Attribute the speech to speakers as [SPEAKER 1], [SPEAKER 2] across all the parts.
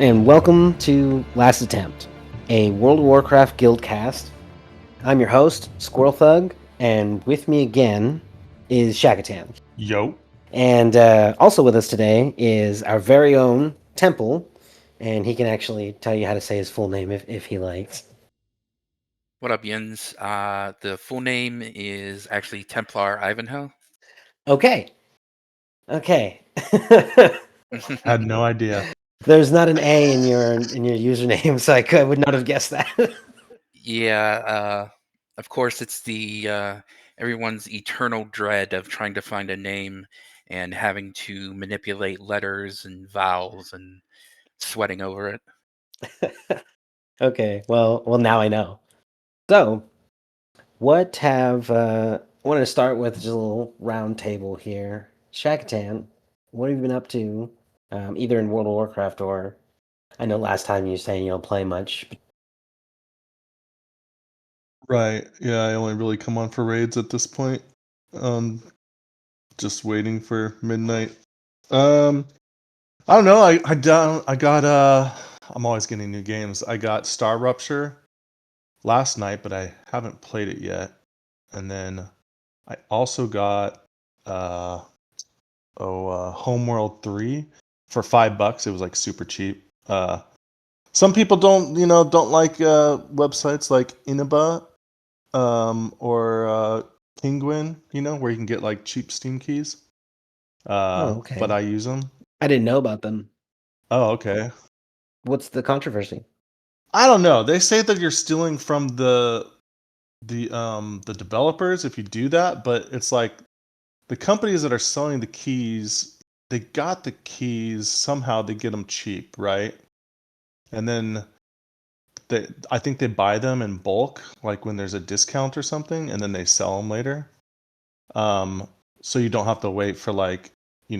[SPEAKER 1] and welcome to Last Attempt, a World of Warcraft Guildcast. I'm your host, Squirrelthug, and with me again is Shakatan.
[SPEAKER 2] Yo.
[SPEAKER 1] And also with us today is our very own Temple, and he can actually tell you how to say his full name if he likes.
[SPEAKER 3] What up, Yins? The full name is actually Templar Ivanhoe.
[SPEAKER 1] Okay.
[SPEAKER 2] Had no idea.
[SPEAKER 1] There's not an A in your username, so I would not have guessed that.
[SPEAKER 3] Yeah, of course, it's the everyone's eternal dread of trying to find a name and having to manipulate letters and vowels and sweating over it.
[SPEAKER 1] Okay, well, now I know. So, what have I wanted to start with just a little round table here. Shakatan, what have you been up to? Either in World of Warcraft or I know last time you were saying you don't play much.
[SPEAKER 2] Right. Yeah, I only really come on for raids at this point. Just waiting for midnight. I don't know. I got I'm always getting new games. I got Star Rupture last night, but I haven't played it yet. And then I also got Homeworld 3 for $5. It was like super cheap. Some people don't like websites like Inaba or Penguin, where you can get like cheap Steam keys.
[SPEAKER 1] Okay.
[SPEAKER 2] But I use them.
[SPEAKER 1] I didn't know about them.
[SPEAKER 2] Oh, okay.
[SPEAKER 1] What's the controversy?
[SPEAKER 2] I don't know. They say that you're stealing from the developers if you do that, but it's like the companies that are selling the keys, they got the keys somehow. They get them cheap, right? And then I think they buy them in bulk, like when there's a discount or something, and then they sell them later. So you don't have to wait for you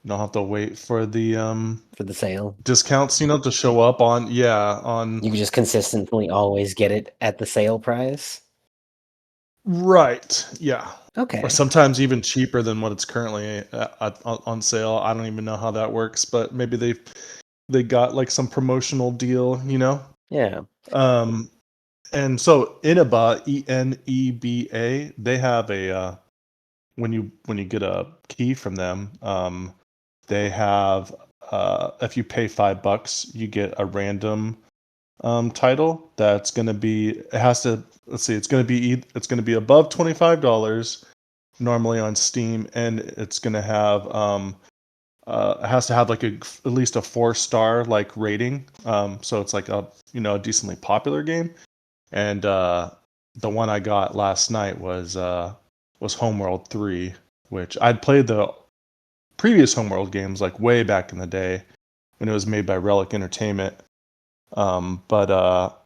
[SPEAKER 2] don't have to wait for the
[SPEAKER 1] sale
[SPEAKER 2] discounts, to show up on.
[SPEAKER 1] You can just consistently always get it at the sale price.
[SPEAKER 2] Right. Yeah.
[SPEAKER 1] Okay.
[SPEAKER 2] Or sometimes even cheaper than what it's currently on sale. I don't even know how that works, but maybe they got like some promotional deal,
[SPEAKER 1] Yeah.
[SPEAKER 2] And so Ineba, Eneba, they have a when you get a key from them, they have if you pay $5, you get a random title that's going to be. It has to. Let's see. It's going to be above $25 normally on Steam, and it's going to have it has to have like at least a 4-star like rating. So it's like a decently popular game. And the one I got last night was Homeworld 3, which I'd played the previous Homeworld games like way back in the day when it was made by Relic Entertainment. But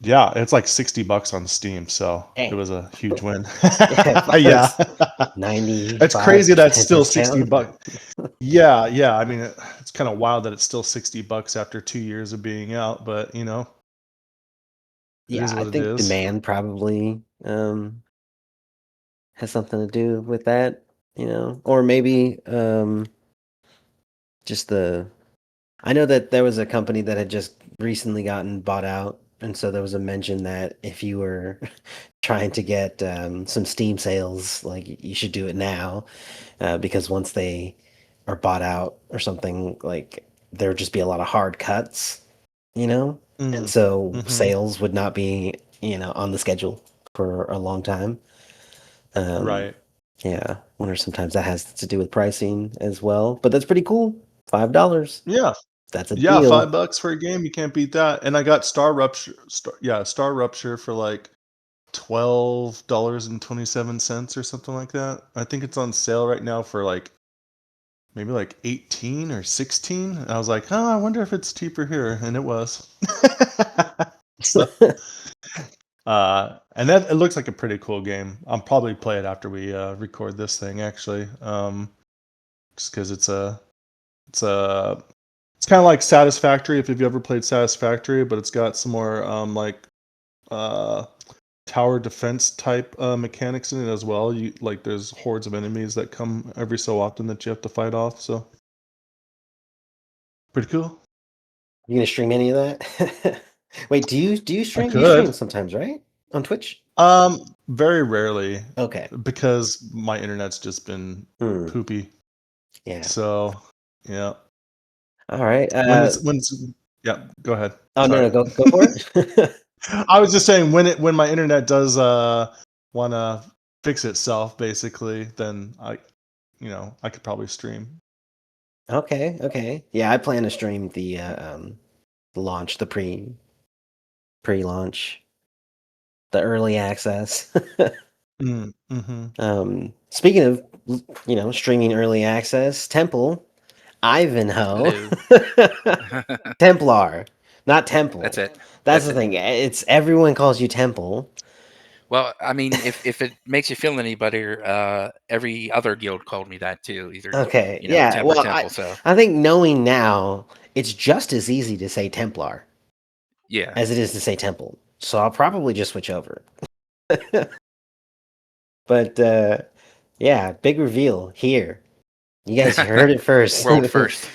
[SPEAKER 2] yeah, it's like $60 on Steam, so it was a huge win. Yeah,
[SPEAKER 1] 90.
[SPEAKER 2] It's crazy that it's still $60. Yeah. I mean, it's kind of wild that it's still $60 after 2 years of being out, but
[SPEAKER 1] Yeah,
[SPEAKER 2] it is what
[SPEAKER 1] I think
[SPEAKER 2] it is.
[SPEAKER 1] demand probably has something to do with that, or maybe just I know that there was a company that had just recently gotten bought out, and so there was a mention that if you were trying to get some Steam sales, like you should do it now, because once they are bought out or something, like there would just be a lot of hard cuts, and so sales would not be, on the schedule for a long time.
[SPEAKER 2] Right.
[SPEAKER 1] Yeah, wonder sometimes that has to do with pricing as well, but that's pretty cool. $5.
[SPEAKER 2] Yeah.
[SPEAKER 1] That's a
[SPEAKER 2] Yeah,
[SPEAKER 1] deal.
[SPEAKER 2] $5 for a game, you can't beat that. And I got Star Rupture for like $12.27 or something like that. I think it's on sale right now for like maybe like 18 or 16. And I was like, oh, I wonder if it's cheaper here, and it was. So, and that it looks like a pretty cool game. I'll probably play it after we record this thing, actually. Just because it's kind of like Satisfactory, if you've ever played Satisfactory, but it's got some more tower defense type mechanics in it as well. There's hordes of enemies that come every so often that you have to fight off. So Pretty cool.
[SPEAKER 1] You gonna stream any of that? Wait, do you stream? You
[SPEAKER 2] could.
[SPEAKER 1] stream sometimes, right? On Twitch?
[SPEAKER 2] Very rarely.
[SPEAKER 1] Okay.
[SPEAKER 2] Because my internet's just been poopy.
[SPEAKER 1] Yeah.
[SPEAKER 2] So, yeah.
[SPEAKER 1] All right.
[SPEAKER 2] Yeah, go ahead.
[SPEAKER 1] Oh,
[SPEAKER 2] Sorry.
[SPEAKER 1] no, go for it.
[SPEAKER 2] I was just saying when my internet does want to fix itself, basically, then I could probably stream.
[SPEAKER 1] Okay. Yeah, I plan to stream the launch, the pre-launch, the early access. Speaking of, streaming early access, Temple, Ivanhoe, Templar, not Temple.
[SPEAKER 3] That's it.
[SPEAKER 1] That's the thing. It's everyone calls you Temple.
[SPEAKER 3] Well, I mean, if it makes you feel any better, every other guild called me that too. Either
[SPEAKER 1] Okay,
[SPEAKER 3] Temp or
[SPEAKER 1] Well,
[SPEAKER 3] Temple. So
[SPEAKER 1] I think knowing now, it's just as easy to say Templar
[SPEAKER 3] yeah,
[SPEAKER 1] as it is to say Temple. So I'll probably just switch over. But yeah, big reveal here. You guys heard it first.
[SPEAKER 3] world first.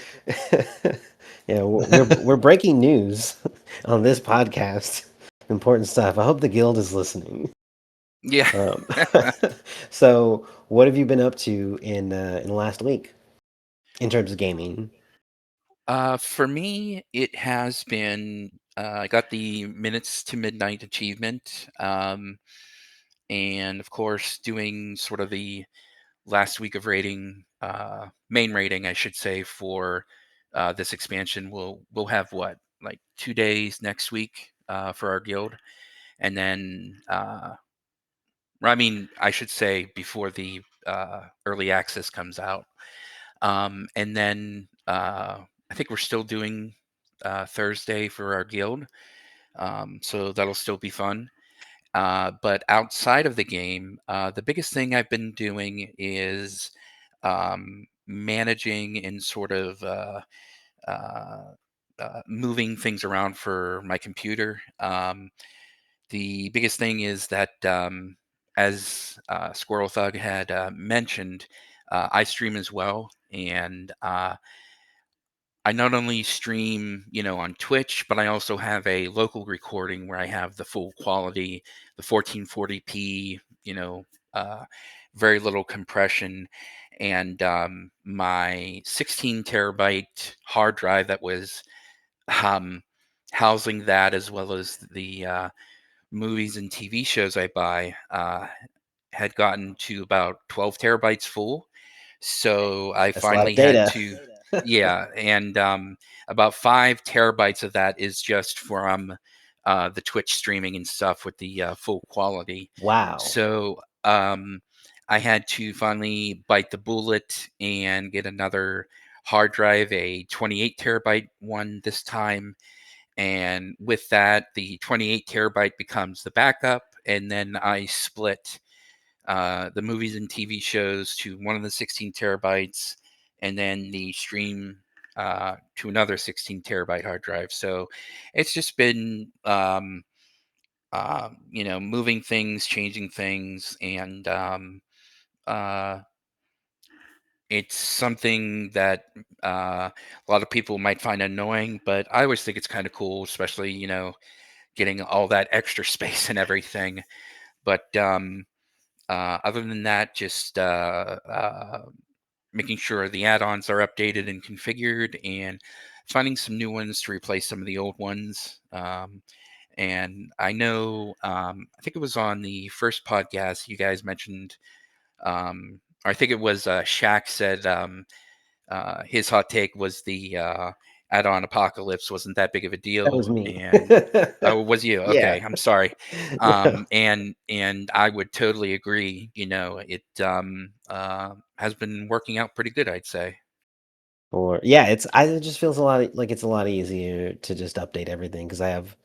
[SPEAKER 1] Yeah, we're breaking news on this podcast. Important stuff. I hope the guild is listening.
[SPEAKER 3] Yeah.
[SPEAKER 1] So, what have you been up to in the last week in terms of gaming?
[SPEAKER 3] For me, it has been. I got the Minutes to Midnight achievement, and of course, doing sort of the last week of rating, main rating, I should say, for this expansion. We'll have what, like 2 days next week for our guild, and then I mean, I should say before the early access comes out, and then I think we're still doing Thursday for our guild, so that'll still be fun. But outside of the game, the biggest thing I've been doing is managing and sort of uh, moving things around for my computer. The biggest thing is that, as Squirrelthug had mentioned, I stream as well, and I not only stream, on Twitch, but I also have a local recording where I have the full quality, the 1440p, very little compression, and my 16 terabyte hard drive that was um, housing that, as well as the movies and TV shows I buy, had gotten to about 12 terabytes full. So I
[SPEAKER 1] That's a lot of
[SPEAKER 3] finally had
[SPEAKER 1] data.
[SPEAKER 3] to, yeah, and about 5 terabytes of that is just from the Twitch streaming and stuff with the full quality.
[SPEAKER 1] Wow.
[SPEAKER 3] So I had to finally bite the bullet and get another hard drive, a 28 terabyte one this time. And with that, the 28 terabyte becomes the backup. And then I split the movies and TV shows to one of the 16 terabytes, and then the stream to another 16 terabyte hard drive. So it's just been, moving things, changing things, and uh, it's something that a lot of people might find annoying, but I always think it's kind of cool, especially, getting all that extra space and everything. But other than that, just making sure the add-ons are updated and configured, and finding some new ones to replace some of the old ones. And I know, I think it was on the first podcast you guys mentioned, or I think it was Shaq said, his hot take was the add-on Apocalypse wasn't that big of a
[SPEAKER 1] That
[SPEAKER 3] deal,
[SPEAKER 1] was me.
[SPEAKER 3] and oh, was you?
[SPEAKER 1] Yeah.
[SPEAKER 3] Okay, I'm sorry.
[SPEAKER 1] No.
[SPEAKER 3] And I would totally agree. It has been working out pretty good, I'd say.
[SPEAKER 1] Or yeah, it just feels like it's a lot easier to just update everything because I have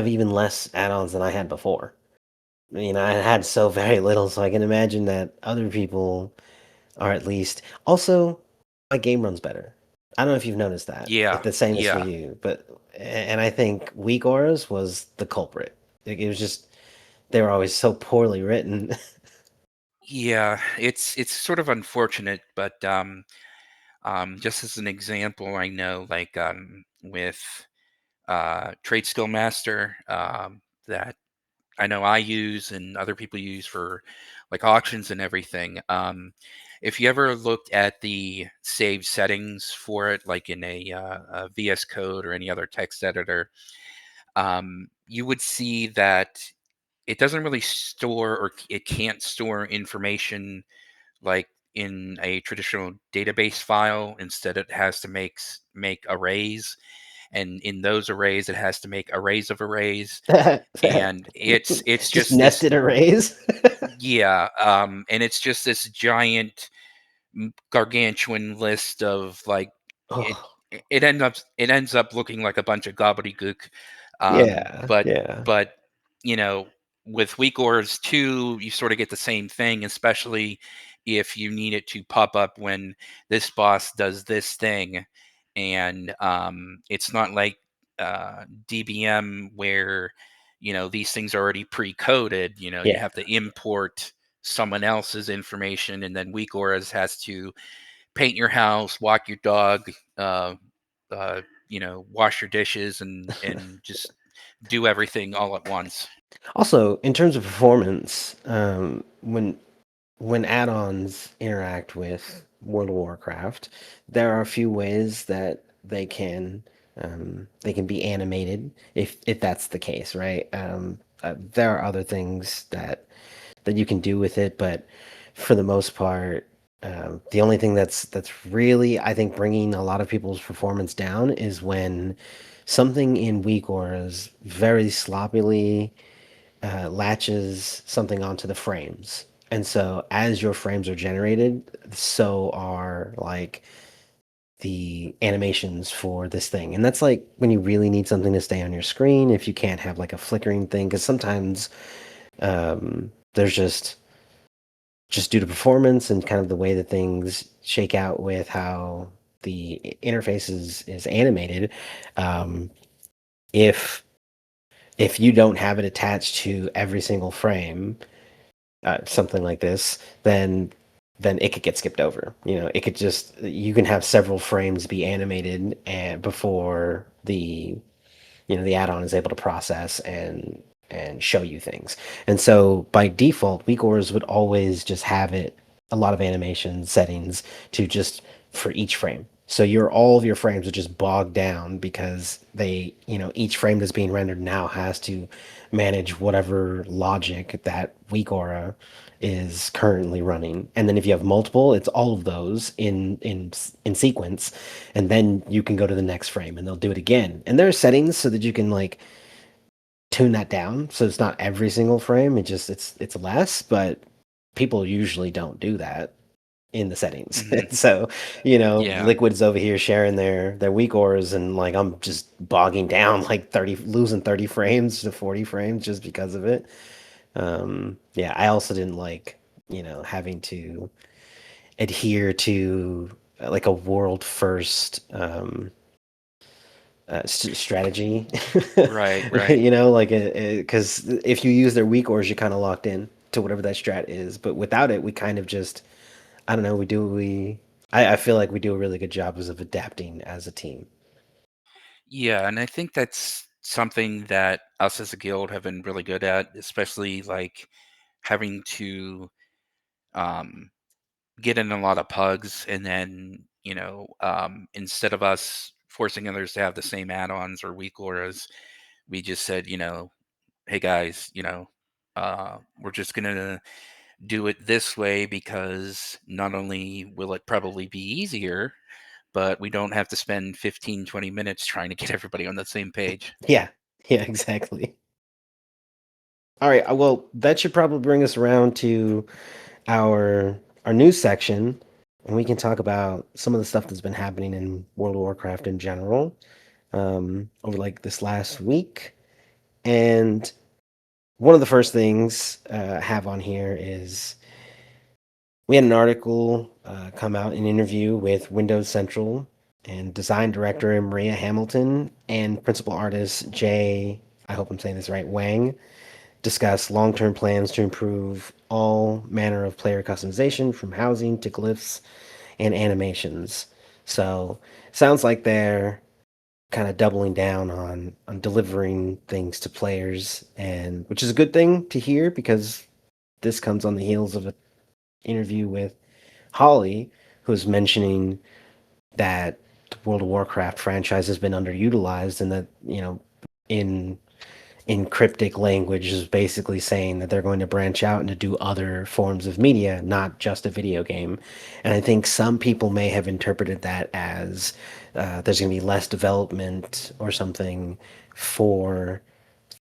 [SPEAKER 1] even less add-ons than I had before. I had so very little, so I can imagine that other people are at least. Also, my game runs better. I don't know if you've noticed that. If
[SPEAKER 3] Yeah,
[SPEAKER 1] the same is for
[SPEAKER 3] yeah,
[SPEAKER 1] you, and I think weak auras was the culprit. It was just they were always so poorly written.
[SPEAKER 3] yeah. It's sort of unfortunate, but Just as an example, I know like with Trade Skill Master that I know I use and other people use for like auctions and everything. If you ever looked at the save settings for it, like in a VS Code or any other text editor, you would see that it doesn't really store or it can't store information like in a traditional database file. Instead, it has to make arrays, and in those arrays, it has to make arrays of arrays, and it's
[SPEAKER 1] Just
[SPEAKER 3] just this
[SPEAKER 1] nested arrays.
[SPEAKER 3] yeah, and it's just this giant gargantuan list of like it
[SPEAKER 1] Oh,
[SPEAKER 3] it ends up looking like a bunch of gobbledygook.
[SPEAKER 1] yeah,
[SPEAKER 3] But
[SPEAKER 1] yeah.
[SPEAKER 3] but you know, with weak auras too, you sort of get the same thing, especially if you need it to pop up when this boss does this thing. And it's not like DBM where these things are already pre-coded. You
[SPEAKER 1] Yeah.
[SPEAKER 3] have to import someone else's information, and then weak auras has to paint your house, walk your dog, uh, wash your dishes, and just do everything all at once.
[SPEAKER 1] Also, in terms of performance, when add-ons interact with World of Warcraft, there are a few ways that they can be animated if that's the case, right? There are other things that you can do with it, but for the most part, the only thing that's really I think bringing a lot of people's performance down is when something in weak auras very sloppily latches something onto the frames. And so as your frames are generated, so are like the animations for this thing. And that's like when you really need something to stay on your screen, if you can't have like a flickering thing, because sometimes there's just due to performance and kind of the way that things shake out with how the interface is animated. Um, if if you don't have it attached to every single frame, something like this, then it could get skipped over. It could just you can have several frames be animated and before the add-on is able to process and show you things. And so by default, weak auras would always just have it a lot of animation settings to just for each frame. So all of your frames are just bogged down because each frame that's being rendered now has to manage whatever logic that weak aura is currently running. And then if you have multiple, it's all of those in sequence, and then you can go to the next frame and they'll do it again. And there are settings so that you can like tune that down so it's not every single frame. It's less, but people usually don't do that in the settings.
[SPEAKER 3] Hmm.
[SPEAKER 1] So,
[SPEAKER 3] Yeah.
[SPEAKER 1] Liquid's over here sharing their weak auras and like I'm just bogging down like 30 losing 30 frames to 40 frames just because of it. Yeah, I also didn't like, having to adhere to like a world first strategy.
[SPEAKER 3] Right. Right.
[SPEAKER 1] Like because if you use their weak ores, you're kind of locked in to whatever that strat is. But without it, we kind of just, I don't know, I feel like we do a really good job of adapting as a team.
[SPEAKER 3] Yeah, and I think that's something that us as a guild have been really good at, especially like having to um, get in a lot of pugs, and then instead of us forcing others to have the same add-ons or weak auras, we just said, hey guys, we're just gonna do it this way because not only will it probably be easier, but we don't have to spend 15, 20 minutes trying to get everybody on the same page.
[SPEAKER 1] Yeah, yeah, exactly. All right, well, that should probably bring us around to our our news section, and we can talk about some of the stuff that's been happening in World of Warcraft in general over like this last week. And one of the first things I have on here is we had an article come out, an interview with Windows Central and design director Maria Hamilton and principal artist Jay, I hope I'm saying this right, Wang, discuss long-term plans to improve all manner of player customization from housing to glyphs and animations. So sounds like they're kind of doubling down on delivering things to players, and which is a good thing to hear because this comes on the heels of an interview with Holly, who's mentioning that the World of Warcraft franchise has been underutilized, and that in cryptic language is basically saying that they're going to branch out and to do other forms of media, not just a video game. And I think some people may have interpreted that as there's going to be less development or something for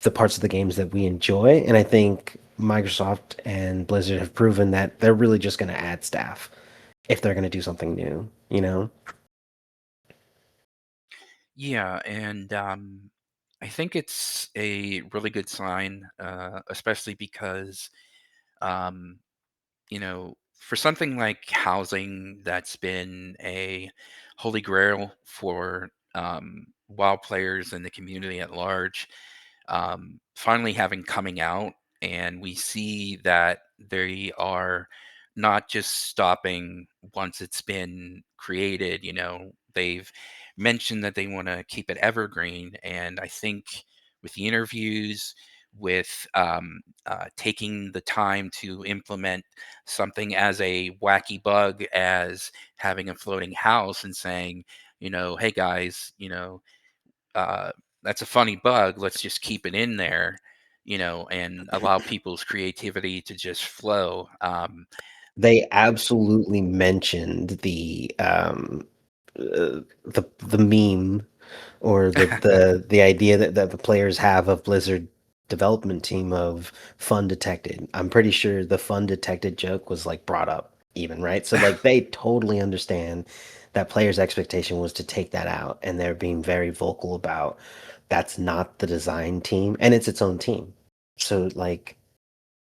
[SPEAKER 1] the parts of the games that we enjoy. And I think Microsoft and Blizzard have proven that they're really just going to add staff if they're going to do something new, you know?
[SPEAKER 3] Yeah, and I think it's a really good sign, especially because um, for something like housing that's been a holy grail for WoW players and the community at large, finally having coming out, and we see that they are not just stopping once it's been created. They've mentioned that they want to keep it evergreen, and I think with the interviews, with taking the time to implement something as a wacky bug as having a floating house and saying, hey guys, uh, that's a funny bug. Let's just keep it in there, and allow people's creativity to just flow.
[SPEAKER 1] They absolutely mentioned the meme or the idea that the players have of Blizzard development team of fun detected. I'm pretty sure the fun detected joke was like brought up even, right? So like they totally understand that players' expectation was to take that out, and they're being very vocal about that's not the design team and it's its own team. So like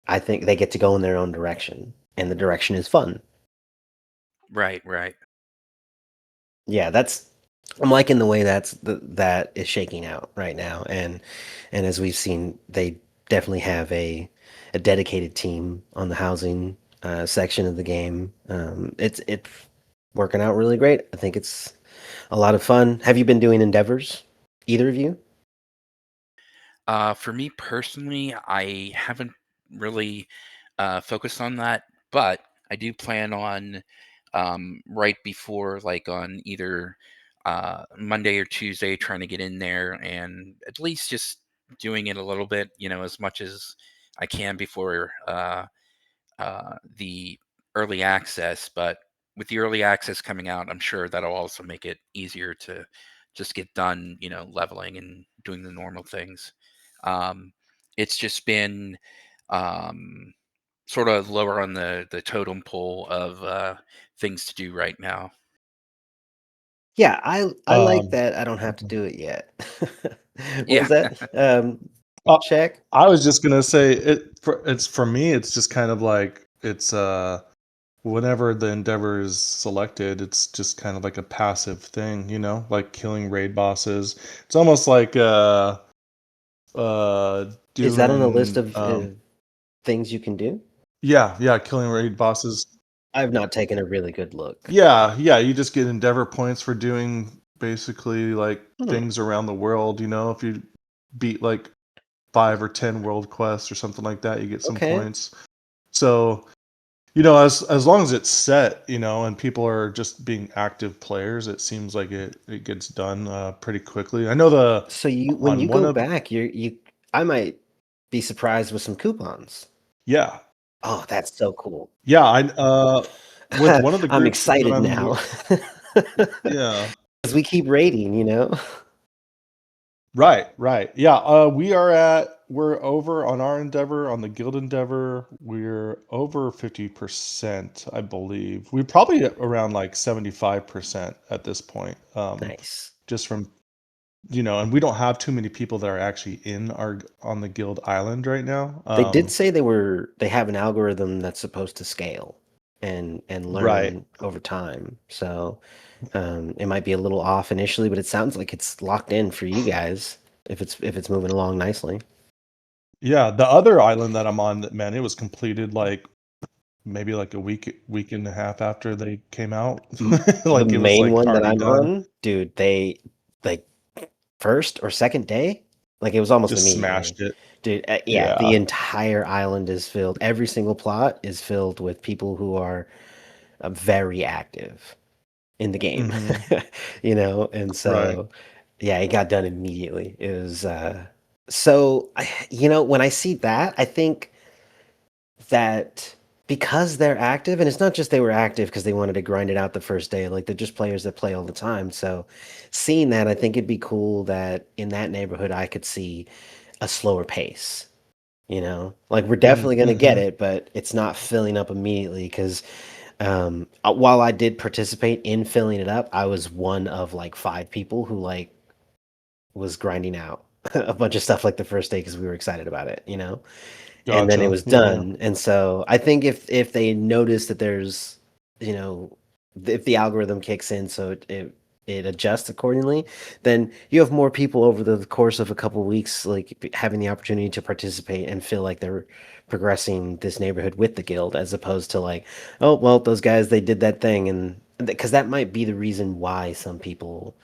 [SPEAKER 1] I think they get to go in their own direction, and the direction is fun.
[SPEAKER 3] Right, right.
[SPEAKER 1] Yeah, I'm liking the way that is shaking out right now, and as we've seen, they definitely have a dedicated team on the housing section of the game. It's working out really great. I think it's a lot of fun. Have you been doing endeavors, either of you?
[SPEAKER 3] For me personally, I haven't really focused on that, but I do plan on right before, like on either Monday or Tuesday, trying to get in there and at least just doing it a little bit, as much as I can before the early access. But with the early access coming out, I'm sure that'll also make it easier to just get done, leveling and doing the normal things. Um, it's just been um, sort of lower on the totem pole of things to do right now.
[SPEAKER 1] Yeah, I like
[SPEAKER 2] Um,
[SPEAKER 1] that I don't have to do it yet. What
[SPEAKER 3] Yeah.
[SPEAKER 1] was that?
[SPEAKER 2] uh,
[SPEAKER 1] Check?
[SPEAKER 2] I was just gonna say it's for me. It's just kind of like it's whenever the endeavor is selected, it's just kind of like a passive thing, like killing raid bosses. It's almost like
[SPEAKER 1] Is that on the list
[SPEAKER 2] doing
[SPEAKER 1] of things you can do?
[SPEAKER 2] yeah, killing raid bosses.
[SPEAKER 1] I've not taken a really good look.
[SPEAKER 2] Yeah, you just get endeavor points for doing basically like
[SPEAKER 1] Hmm,
[SPEAKER 2] things around the world, if you beat like 5 or 10 world quests or something like that, you get some
[SPEAKER 1] okay.
[SPEAKER 2] points. So, as long as it's set, and people are just being active players, it seems like it gets done pretty quickly. I know
[SPEAKER 1] So you when you
[SPEAKER 2] on one
[SPEAKER 1] go
[SPEAKER 2] of
[SPEAKER 1] back, you I might be surprised with some coupons.
[SPEAKER 2] yeah.
[SPEAKER 1] Oh, that's so cool.
[SPEAKER 2] Yeah, I with one of the
[SPEAKER 1] I'm
[SPEAKER 2] groups that
[SPEAKER 1] excited
[SPEAKER 2] I'm
[SPEAKER 1] now.
[SPEAKER 2] yeah.
[SPEAKER 1] Because we keep rating, you know?
[SPEAKER 2] Right. Yeah, we're over on our endeavor, on the guild endeavor. We're over 50%, I believe. We're probably at around like 75% at this point.
[SPEAKER 1] Nice.
[SPEAKER 2] Just from, and we don't have too many people that are actually on the guild island right now.
[SPEAKER 1] They did say they have an algorithm that's supposed to scale and
[SPEAKER 2] Right.
[SPEAKER 1] learn over time. So it might be a little off initially, but it sounds like it's locked in for you guys if it's moving along nicely.
[SPEAKER 2] Yeah, the other island that I'm on, man, it was completed like maybe like a week and a half after they came out.
[SPEAKER 1] The
[SPEAKER 2] Like it was
[SPEAKER 1] main
[SPEAKER 2] like
[SPEAKER 1] one that
[SPEAKER 2] already
[SPEAKER 1] I'm
[SPEAKER 2] done.
[SPEAKER 1] on, dude, they like first or second day, like it was almost
[SPEAKER 2] Just
[SPEAKER 1] immediately.
[SPEAKER 2] smashed it.
[SPEAKER 1] Dude, yeah,
[SPEAKER 2] Yeah.
[SPEAKER 1] the entire island is filled. Every single plot is filled with people who are very active in the game,
[SPEAKER 2] Hmm.
[SPEAKER 1] and
[SPEAKER 2] Right.
[SPEAKER 1] so yeah, it got done immediately. It was so when I see that, I think that because they're active, and it's not just they were active because they wanted to grind it out the first day, like they're just players that play all the time. So seeing that, I think it'd be cool that in that neighborhood I could see a slower pace. Like we're definitely going to get
[SPEAKER 2] Mm-hmm.
[SPEAKER 1] it, but it's not filling up immediately because while I did participate in filling it up, I was one of like five people who like was grinding out a bunch of stuff like the first day because we were excited about it. And then it
[SPEAKER 2] Gotcha.
[SPEAKER 1] was
[SPEAKER 2] Yeah, yeah.
[SPEAKER 1] done. And so I think if they notice that there's, you know, if the algorithm kicks in, so it adjusts accordingly, then you have more people over the course of a couple of weeks, like having the opportunity to participate and feel like they're progressing this neighborhood with the guild, as opposed to like, oh well, those guys they did that thing, and because that might be the reason why some people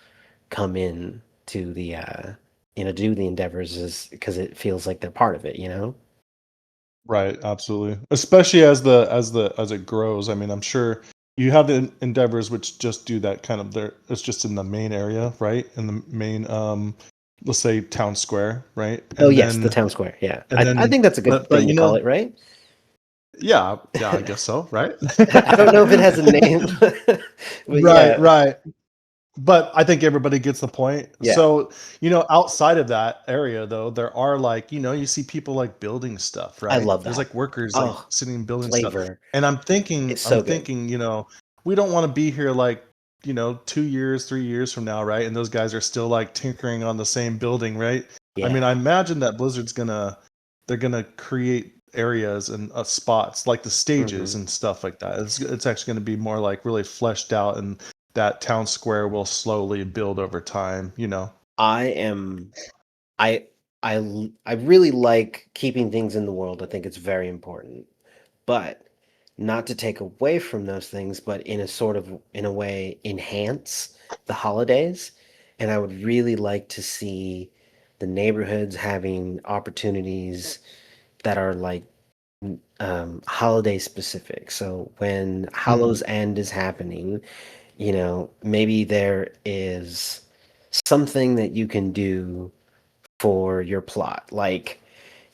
[SPEAKER 1] come in to the do the endeavors is because it feels like they're part of it.
[SPEAKER 2] Right, absolutely. Especially as it grows. I mean, I'm sure you have the endeavors which just do that kind of there. It's just in the main area, right? In the main, let's say town square, right?
[SPEAKER 1] Oh yes, the town square. Yeah,
[SPEAKER 2] And
[SPEAKER 1] I
[SPEAKER 2] then,
[SPEAKER 1] think that's a good
[SPEAKER 2] but
[SPEAKER 1] thing to
[SPEAKER 2] you
[SPEAKER 1] call
[SPEAKER 2] know,
[SPEAKER 1] it, right?
[SPEAKER 2] yeah, yeah, I guess so, right?
[SPEAKER 1] I don't know if it has a name, but
[SPEAKER 2] Right,
[SPEAKER 1] yeah,
[SPEAKER 2] right. But I think everybody gets the point.
[SPEAKER 1] yeah,
[SPEAKER 2] So, outside of that area though, there are like, you see people like building stuff,
[SPEAKER 1] I
[SPEAKER 2] right?
[SPEAKER 1] love
[SPEAKER 2] There's
[SPEAKER 1] that.
[SPEAKER 2] like workers like
[SPEAKER 1] Oh,
[SPEAKER 2] sitting and building stuff.
[SPEAKER 1] flavor,
[SPEAKER 2] And
[SPEAKER 1] it's
[SPEAKER 2] I'm
[SPEAKER 1] so good.
[SPEAKER 2] thinking, we don't want to be here like, 2 years, 3 years from now, right? And those guys are still like tinkering on the same building, right? I mean, I
[SPEAKER 1] Yeah.
[SPEAKER 2] imagine that they're gonna create areas and spots like the stages
[SPEAKER 1] hmm
[SPEAKER 2] and stuff like that. It's actually going to be more like really fleshed out, and that town square will slowly build over time.
[SPEAKER 1] I am. I I really like keeping things in the world. I think it's very important, but not to take away from those things, but in a way enhance the holidays. And I would really like to see the neighborhoods having opportunities that are like holiday specific. So when
[SPEAKER 2] Mm,
[SPEAKER 1] Hallows End is happening, maybe there is something that you can do for your plot. Like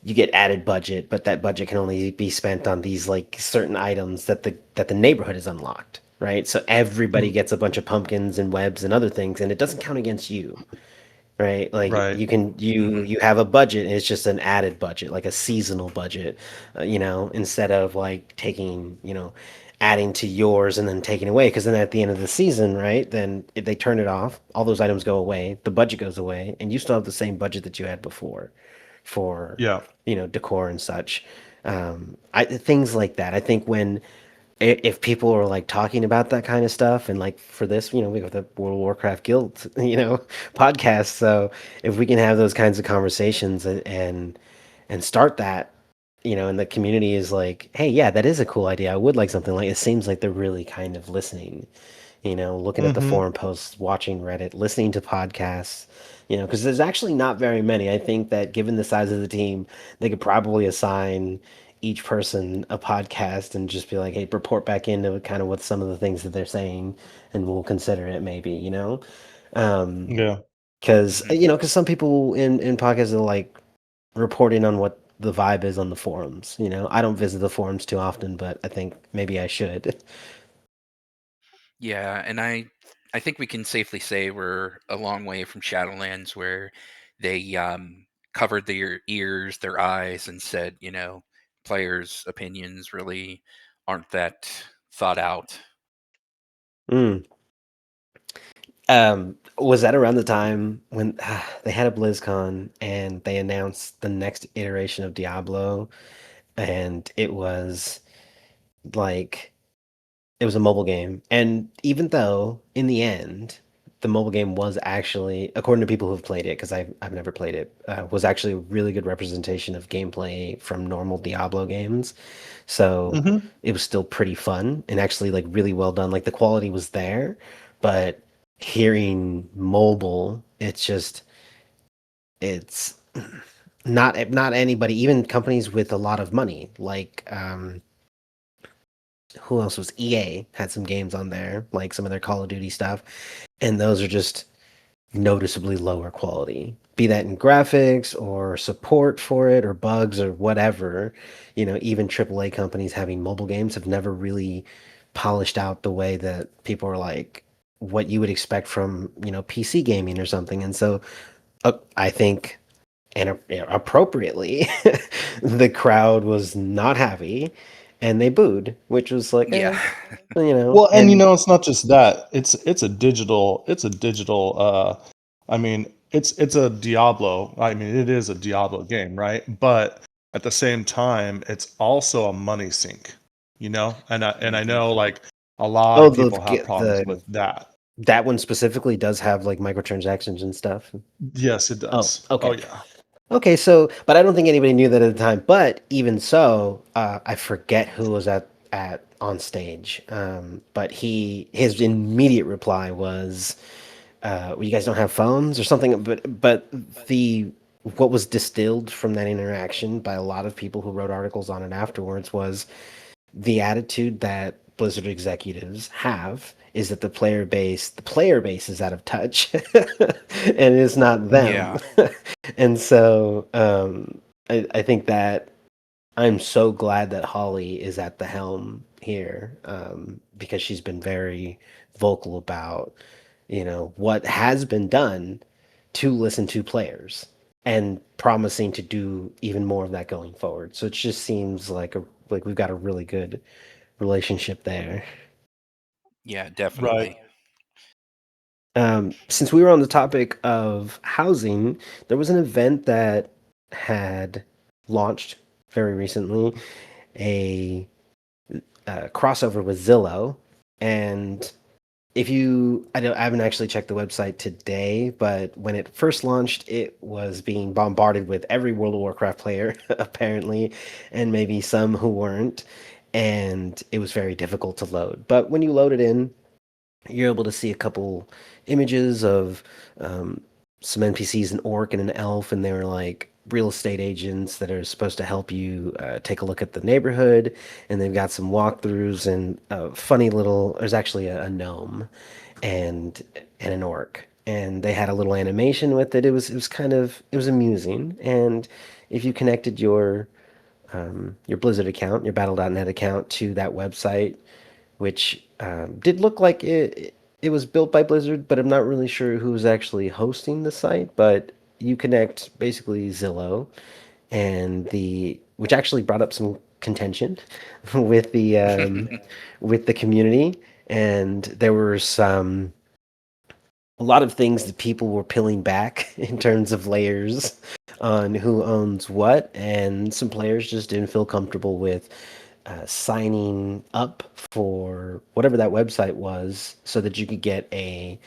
[SPEAKER 1] you get added budget, but that budget can only be spent on these like certain items that the neighborhood is unlocked, right? So everybody
[SPEAKER 2] mm,
[SPEAKER 1] gets a bunch of pumpkins and webs and other things, and it doesn't count against you, right? Like
[SPEAKER 2] right.
[SPEAKER 1] you can you have a budget, and it's just an added budget, like a seasonal budget, instead of like taking, adding to yours and then taking away, because then at the end of the season, right, then if they turn it off, all those items go away, the budget goes away, and you still have the same budget that you had before for
[SPEAKER 2] Yeah.
[SPEAKER 1] decor and such. Things like that. I think if people are like talking about that kind of stuff, and like for this, we have the World of Warcraft Guild, podcast. So if we can have those kinds of conversations and start that, and the community is like, hey, yeah, that is a cool idea. I would like something like it. Seems like they're really kind of listening, looking at the
[SPEAKER 2] Hmm.
[SPEAKER 1] forum posts, watching Reddit, listening to podcasts, because there's actually not very many. I think that given the size of the team, they could probably assign each person a podcast and just be like, hey, report back into kind of what some of the things that they're saying, and we'll consider it maybe. Um,
[SPEAKER 2] Yeah.
[SPEAKER 1] because
[SPEAKER 3] Mhm.
[SPEAKER 1] because some people in podcasts are like reporting on what the vibe is on the forums. I don't visit the forums too often, but I think maybe I should.
[SPEAKER 3] Yeah, and I think we can safely say we're a long way from Shadowlands, where they covered their ears, their eyes, and said, players' opinions really aren't that thought out.
[SPEAKER 1] Mm. Was that around the time when they had a BlizzCon and they announced the next iteration of Diablo, and it was like it was a mobile game, and even though in the end the mobile game was actually, according to people who've played it, because I've never played it, was actually a really good representation of gameplay from normal Diablo games. So
[SPEAKER 2] Hmm.
[SPEAKER 1] it was still pretty fun and actually like really well done. Like the quality was there, but hearing mobile, it's not anybody, even companies with a lot of money, like who else was EA had some games on there, like some of their Call of Duty stuff, and those are just noticeably lower quality. Be that in graphics or support for it or bugs or whatever. Even AAA companies having mobile games have never really polished out the way that people are like what you would expect from, PC gaming or something. And so I think and appropriately the crowd was not happy and they booed, which was like,
[SPEAKER 3] Yeah.
[SPEAKER 2] Well, and
[SPEAKER 1] and
[SPEAKER 2] it's not just that. It's a digital. I mean, it's a Diablo. I mean, it is a Diablo game, right? But at the same time, it's also a money sink. And I know like a lot
[SPEAKER 1] oh,
[SPEAKER 2] of people have problems with that.
[SPEAKER 1] that one specifically does have like microtransactions and stuff.
[SPEAKER 2] Yes, it
[SPEAKER 1] Oh,
[SPEAKER 2] does. Oh
[SPEAKER 1] okay.
[SPEAKER 2] yeah.
[SPEAKER 1] Okay, so, but I don't think anybody knew that at the time. But even so, I forget who was at on stage. But his immediate reply was, well, "You guys don't have phones or something." But the what was distilled from that interaction by a lot of people who wrote articles on it afterwards was the attitude that Blizzard executives have is that the player base is out of touch and it's not them.
[SPEAKER 3] Yeah.
[SPEAKER 1] And so I think that I'm so glad that Holly is at the helm here, because she's been very vocal about, what has been done to listen to players and promising to do even more of that going forward. So it just seems like we've got a really good relationship there.
[SPEAKER 3] Yeah,
[SPEAKER 2] Right.
[SPEAKER 3] definitely.
[SPEAKER 1] Since we were on the topic of housing, there was an event that had launched very recently, a, crossover with Zillow, and I haven't actually checked the website today, but when it first launched, it was being bombarded with every World of Warcraft player, apparently, and maybe some who weren't, and it was very difficult to load. But when you load it in, you're able to see a couple images of um, some NPCs, an orc and an elf, and they were like real estate agents that are supposed to help you take a look at the neighborhood. And they've got some walkthroughs and a funny little. There's actually a gnome and an orc, and they had a little animation with it. It was amusing, and if you connected your Blizzard account, your Battle.net account to that website, which did look like it was built by Blizzard, but I'm not really sure who's actually hosting the site. But you connect basically Zillow and the which actually brought up some contention with the community, and there were some a lot of things that people were peeling back in terms of layers on who owns what, and some players just didn't feel comfortable with signing up for whatever that website was so that you could get a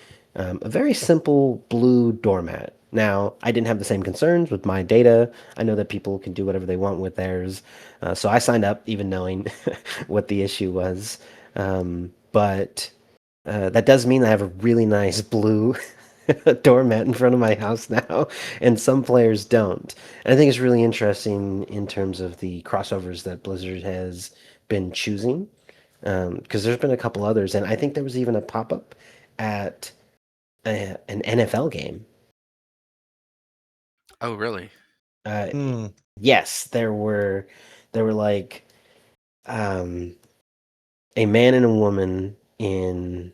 [SPEAKER 1] very simple blue doormat. Now, I didn't have the same concerns with my data. I know that people can do whatever they want with theirs. So I signed up even knowing what the issue was. But that does mean I have a really nice blue doormat in front of my house now, and some players don't. And I think it's really interesting in terms of the crossovers that Blizzard has been choosing, because there's been a couple others, and I think there was even a pop up at an NFL game.
[SPEAKER 3] Oh, really?
[SPEAKER 1] Uh,
[SPEAKER 2] Hmm.
[SPEAKER 1] yes, there were like um, a man and a woman in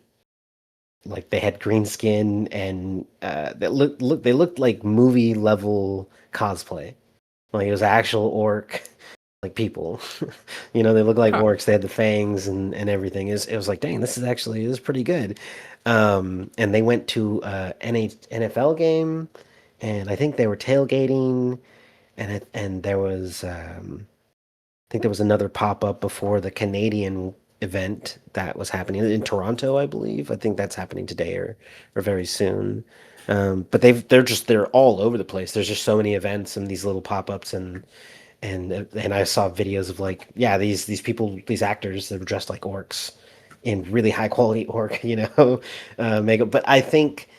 [SPEAKER 1] like they had green skin and they looked like movie level cosplay. Like it was actual orc like people. They look like
[SPEAKER 3] Huh.
[SPEAKER 1] orcs. They had the fangs and everything. It was like, dang, this is pretty good. And they went to NFL game, and I think they were tailgating, and there was I think there was another pop up before the Canadian event that was happening in Toronto, I believe. I think that's happening today or very soon. But they're all over the place. There's just so many events and these little pop-ups and I saw videos of like, yeah, these people, these actors that were dressed like orcs in really high quality orc, makeup. But I think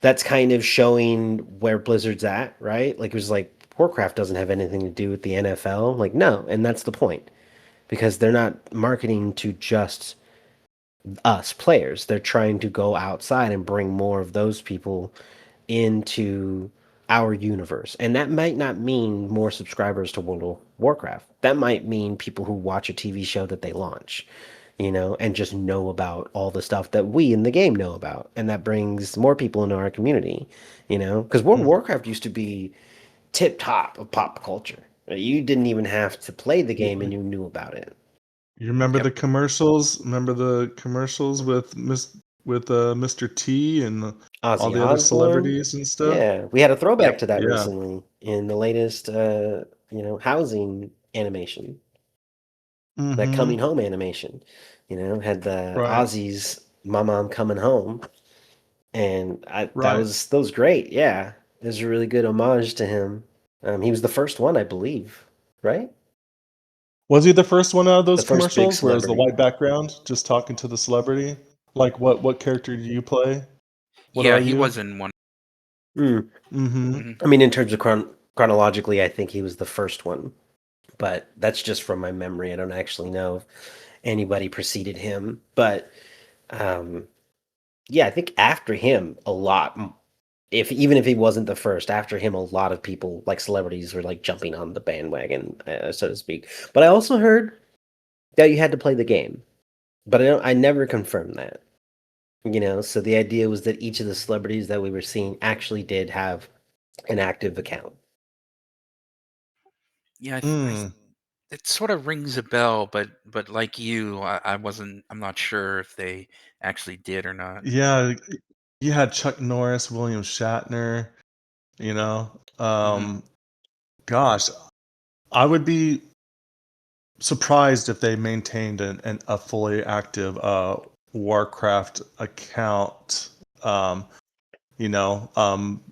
[SPEAKER 1] that's kind of showing where Blizzard's at, right? Like it was like Warcraft doesn't have anything to do with the NFL. Like no, and that's the point because they're not marketing to just us players. They're trying to go outside and bring more of those people into our universe. And that might not mean more subscribers to World of Warcraft. That might mean people who watch a TV show that they launch, and just know about all the stuff that we in the game know about. And that brings more people into our community, because World of Warcraft used to be tip top of pop culture. You didn't even have to play the game and you knew about it.
[SPEAKER 2] You remember
[SPEAKER 3] Yep.
[SPEAKER 2] the commercials? Remember the commercials with Mr. T and all
[SPEAKER 1] Ozzy
[SPEAKER 2] the other
[SPEAKER 1] Osbourne.
[SPEAKER 2] celebrities and stuff?
[SPEAKER 1] Yeah, we had a throwback
[SPEAKER 3] Yep.
[SPEAKER 1] to that
[SPEAKER 2] Yeah.
[SPEAKER 1] recently in the latest, housing animation, that
[SPEAKER 2] Mm-hmm.
[SPEAKER 1] coming home animation. Had the
[SPEAKER 2] Right.
[SPEAKER 1] Ozzy's "My Mom Coming Home," and that
[SPEAKER 2] Right.
[SPEAKER 1] was great. Yeah, it was a really good homage to him. He was the first one, I believe, right?
[SPEAKER 2] Was he the first one out of
[SPEAKER 1] The
[SPEAKER 2] those
[SPEAKER 1] first big
[SPEAKER 2] commercials? Where it's the
[SPEAKER 1] celebrity.
[SPEAKER 2] white background, just talking to the celebrity? Like what character do you play? What
[SPEAKER 3] Yeah,
[SPEAKER 2] are
[SPEAKER 3] he
[SPEAKER 2] you?
[SPEAKER 3] was in one.
[SPEAKER 1] Mm.
[SPEAKER 2] Mm-hmm.
[SPEAKER 3] Mhm.
[SPEAKER 1] I mean, in terms of chronologically, I think he was the first one, but that's just from my memory. I don't actually know if anybody preceded him, but um, yeah, I think after him, a lot. If even if he wasn't the first, after him, a lot of people like celebrities were like jumping on the bandwagon, so to speak. But I also heard that you had to play the game, but I never confirmed that. So the idea was that each of the celebrities that we were seeing actually did have an active account.
[SPEAKER 3] Yeah,
[SPEAKER 2] Mm.
[SPEAKER 3] it sort of rings a bell, but like you, I wasn't. I'm not sure if they actually did or not.
[SPEAKER 2] Yeah, you had Chuck Norris, William Shatner, you know.
[SPEAKER 3] Hmm.
[SPEAKER 2] Gosh, I would be surprised if they maintained a fully active Warcraft account, um, you know, um,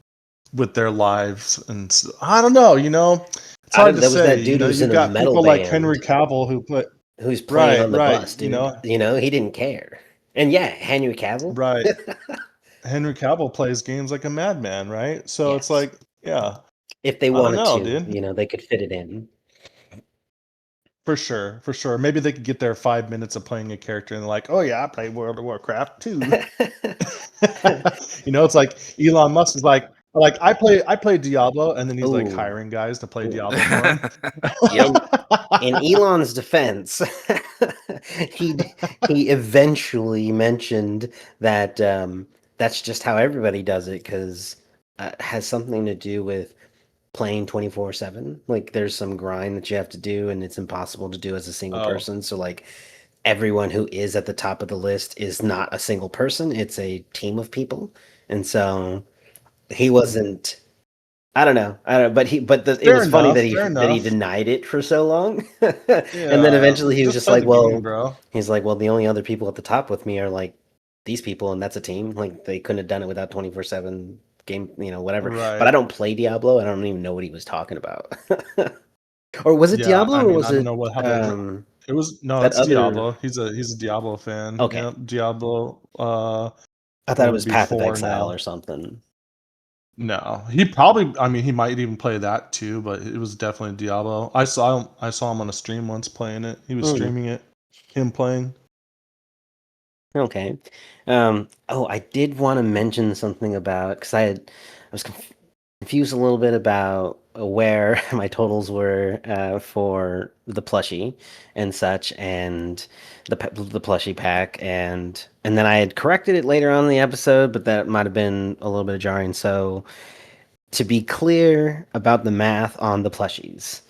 [SPEAKER 2] with their lives. I don't know, it's
[SPEAKER 1] I
[SPEAKER 2] hard
[SPEAKER 1] don't.
[SPEAKER 2] to
[SPEAKER 1] There was
[SPEAKER 2] say.
[SPEAKER 1] that dude who's
[SPEAKER 2] You've
[SPEAKER 1] in a
[SPEAKER 2] got
[SPEAKER 1] metal
[SPEAKER 2] people like Henry
[SPEAKER 1] band
[SPEAKER 2] Cavill who put
[SPEAKER 1] who's playing
[SPEAKER 2] right,
[SPEAKER 1] on the
[SPEAKER 2] right,
[SPEAKER 1] bus, dude. He didn't care. And yeah, Henry Cavill.
[SPEAKER 2] right. Henry Cavill plays games like a madman, right? So it's
[SPEAKER 1] Yes.
[SPEAKER 2] like, yeah,
[SPEAKER 1] If they
[SPEAKER 2] I don't
[SPEAKER 1] wanted
[SPEAKER 2] know,
[SPEAKER 1] to,
[SPEAKER 2] dude.
[SPEAKER 1] they could fit it in.
[SPEAKER 2] For sure, for sure. Maybe they could get their 5 minutes of playing a character and they're like, oh yeah, I play World of Warcraft too. It's like Elon Musk is like I play Diablo, and then he's like
[SPEAKER 1] Oh,
[SPEAKER 2] hiring guys to play Diablo for him.
[SPEAKER 3] Yep.
[SPEAKER 1] in Elon's defense, he he eventually mentioned that that's just how everybody does it because it has something to do with playing 24/7. Like there's some grind that you have to do, and it's impossible to do as a single
[SPEAKER 2] Oh,
[SPEAKER 1] person. So like everyone who is at the top of the list is not a single person; it's a team of people, and so he wasn't. I don't. It
[SPEAKER 2] fair
[SPEAKER 1] was funny
[SPEAKER 2] enough,
[SPEAKER 1] that he
[SPEAKER 2] fair
[SPEAKER 1] he
[SPEAKER 2] enough.
[SPEAKER 1] denied it for so long, and then
[SPEAKER 2] Yeah,
[SPEAKER 1] eventually he was
[SPEAKER 2] just
[SPEAKER 1] just
[SPEAKER 2] play
[SPEAKER 1] like,
[SPEAKER 2] the game,
[SPEAKER 1] "Well,"
[SPEAKER 2] bro.
[SPEAKER 1] he's like, "Well, the only other people at the top with me are like these people, and that's a team. Like they couldn't have done it without 24/7 game, whatever." But I
[SPEAKER 2] Right.
[SPEAKER 1] don't play Diablo. I don't even know what he was talking about. Or was it
[SPEAKER 2] Yeah,
[SPEAKER 1] Diablo,
[SPEAKER 2] I
[SPEAKER 1] or
[SPEAKER 2] mean,
[SPEAKER 1] was
[SPEAKER 2] I don't
[SPEAKER 1] it
[SPEAKER 2] know how they it was no,
[SPEAKER 1] that
[SPEAKER 2] it's
[SPEAKER 1] other?
[SPEAKER 2] Diablo. He's a Diablo fan.
[SPEAKER 1] Okay,
[SPEAKER 2] Yep, Diablo
[SPEAKER 1] I thought
[SPEAKER 2] what
[SPEAKER 1] it
[SPEAKER 2] would it
[SPEAKER 1] was
[SPEAKER 2] be
[SPEAKER 1] Path of
[SPEAKER 2] 4
[SPEAKER 1] Exile
[SPEAKER 2] now?
[SPEAKER 1] or something.
[SPEAKER 2] No, he probably. I mean, he might even play that too, but it was definitely Diablo. I saw him on a stream once playing it. He was
[SPEAKER 1] Hmm.
[SPEAKER 2] streaming it, him playing.
[SPEAKER 1] Okay. Oh, I did want to mention something about because I was confused a little bit about where my totals were for the plushie and such, and the plushie pack, and then I had corrected it later on in the episode, but that might have been a little bit jarring. So to be clear about the math on the plushies,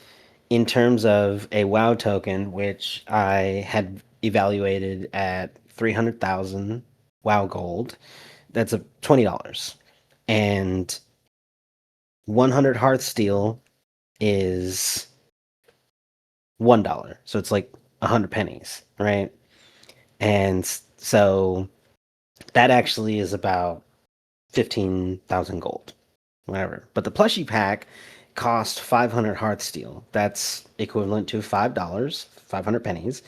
[SPEAKER 1] in terms of a WoW token, which I had evaluated at 300,000 WoW gold, that's a $20. And 100 Hearthsteel is $1. So it's like 100 pennies, right? And so that actually is about 15,000 gold, whatever. But the plushie pack cost 500 Hearthsteel. That's equivalent to $5, 500 pennies,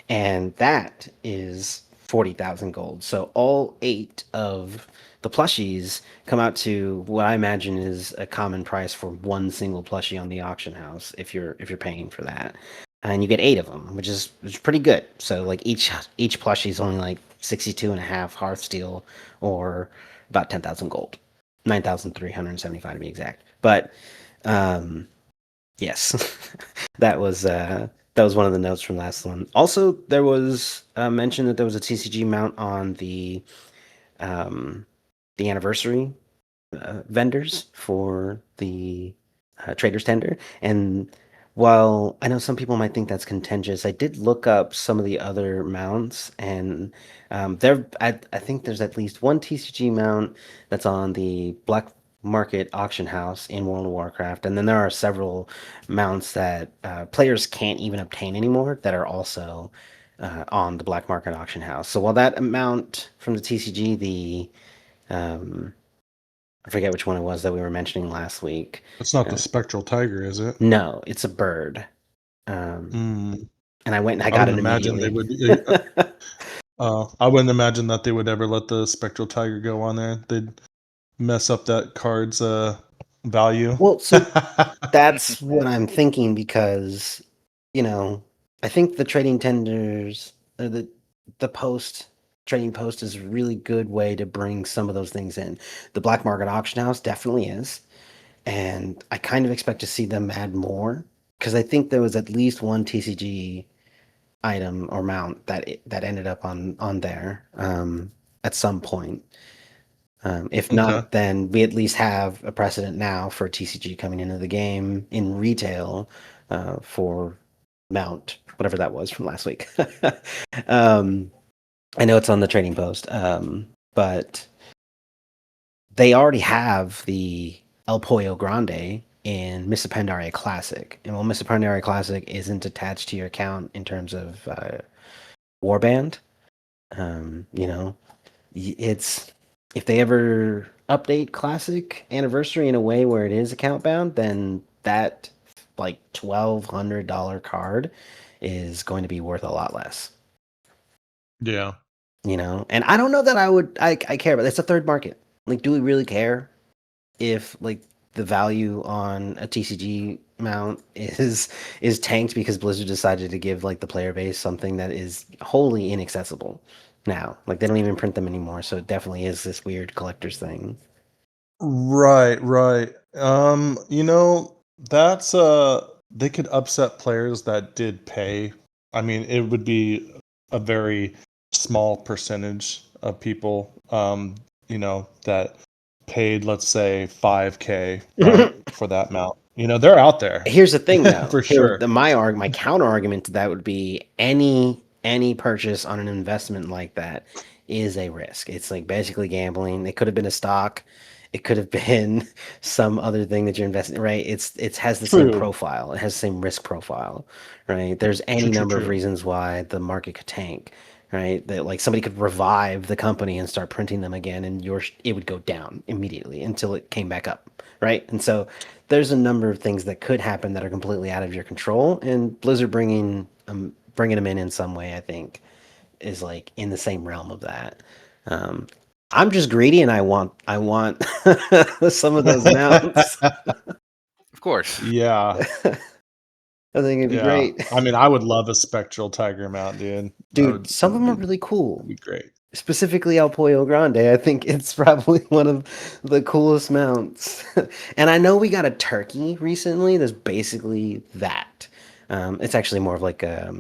[SPEAKER 1] and that is 40,000 gold. So all 8 of the plushies come out to what I imagine is a common price for one single plushie on the auction house if you're paying for that. And you get 8 of them, which is pretty good. So like each plushie is only like 62 and a half Hearthsteel, or about 10,000 gold. 9,375 to be exact. But yes, that was one of the notes from last one. Also, there was mention that there was a TCG mount on the anniversary vendors for the traders tender. And while I know some people might think that's contentious, I did look up some of the other mounts, and I think there's at least one TCG mount that's on the black market auction house in World of Warcraft, and then there are several mounts that players can't even obtain anymore that are also on the black market auction house. So while that amount from the TCG, um, I forget which one it was that we were mentioning last week.
[SPEAKER 2] It's not the spectral tiger, is it?
[SPEAKER 1] No, it's a bird. And I went and I got it
[SPEAKER 2] wouldn't imagine they
[SPEAKER 1] immediately.
[SPEAKER 2] would. I wouldn't imagine that they would ever let the spectral tiger go on there. They'd mess up that card's value.
[SPEAKER 1] Well, so that's what I'm thinking, because, I think the trading tenders, or the post trading post is a really good way to bring some of those things in. The black market auction house definitely is, and I kind of expect to see them add more, because I think there was at least one TCG item or mount that ended up on there at some point. If not,
[SPEAKER 2] Okay.
[SPEAKER 1] then we at least have a precedent now for TCG coming into the game in retail for mount, whatever that was from last week. um, I know it's on the trading post, but they already have the El Pollo Grande in Missa Pandaria Classic. And while Missa Pandaria Classic isn't attached to your account in terms of Warband, it's, if they ever update Classic Anniversary in a way where it is account bound, then that like $1,200 card is going to be worth a lot less.
[SPEAKER 2] Yeah.
[SPEAKER 1] And I don't know that I care about it. It's a third market. Like, do we really care if like the value on a TCG mount is tanked because Blizzard decided to give like the player base something that is wholly inaccessible now? Like, they don't even print them anymore, so it definitely is this weird collector's thing.
[SPEAKER 2] Right. That's they could upset players that did pay. I mean, it would be a very small percentage of people that paid, let's say, 5K, right, for that mount. They're out there.
[SPEAKER 1] Here's the thing, though.
[SPEAKER 2] For sure.
[SPEAKER 1] My counter argument to that would be any purchase on an investment like that is a risk. It's like basically gambling. It could have been a stock. It could have been some other thing that you're investing, right? It has the same
[SPEAKER 2] True.
[SPEAKER 1] profile. It has the same risk profile, right? There's any number of reasons why the market could tank, right? That like somebody could revive the company and start printing them again, and it would go down immediately until it came back up, right? And so there's a number of things that could happen that are completely out of your control, and Blizzard bringing them in some way, I think, is like in the same realm of that. I'm just greedy, and I want some of those mounts.
[SPEAKER 3] Of course.
[SPEAKER 2] Yeah.
[SPEAKER 1] I think it'd be great.
[SPEAKER 2] I mean, I would love a spectral tiger mount, dude.
[SPEAKER 1] Dude, some of them are really cool.
[SPEAKER 2] That'd be great.
[SPEAKER 1] Specifically El Pollo Grande, I think it's probably one of the coolest mounts. And I know we got a turkey recently that's basically that. It's actually more of like a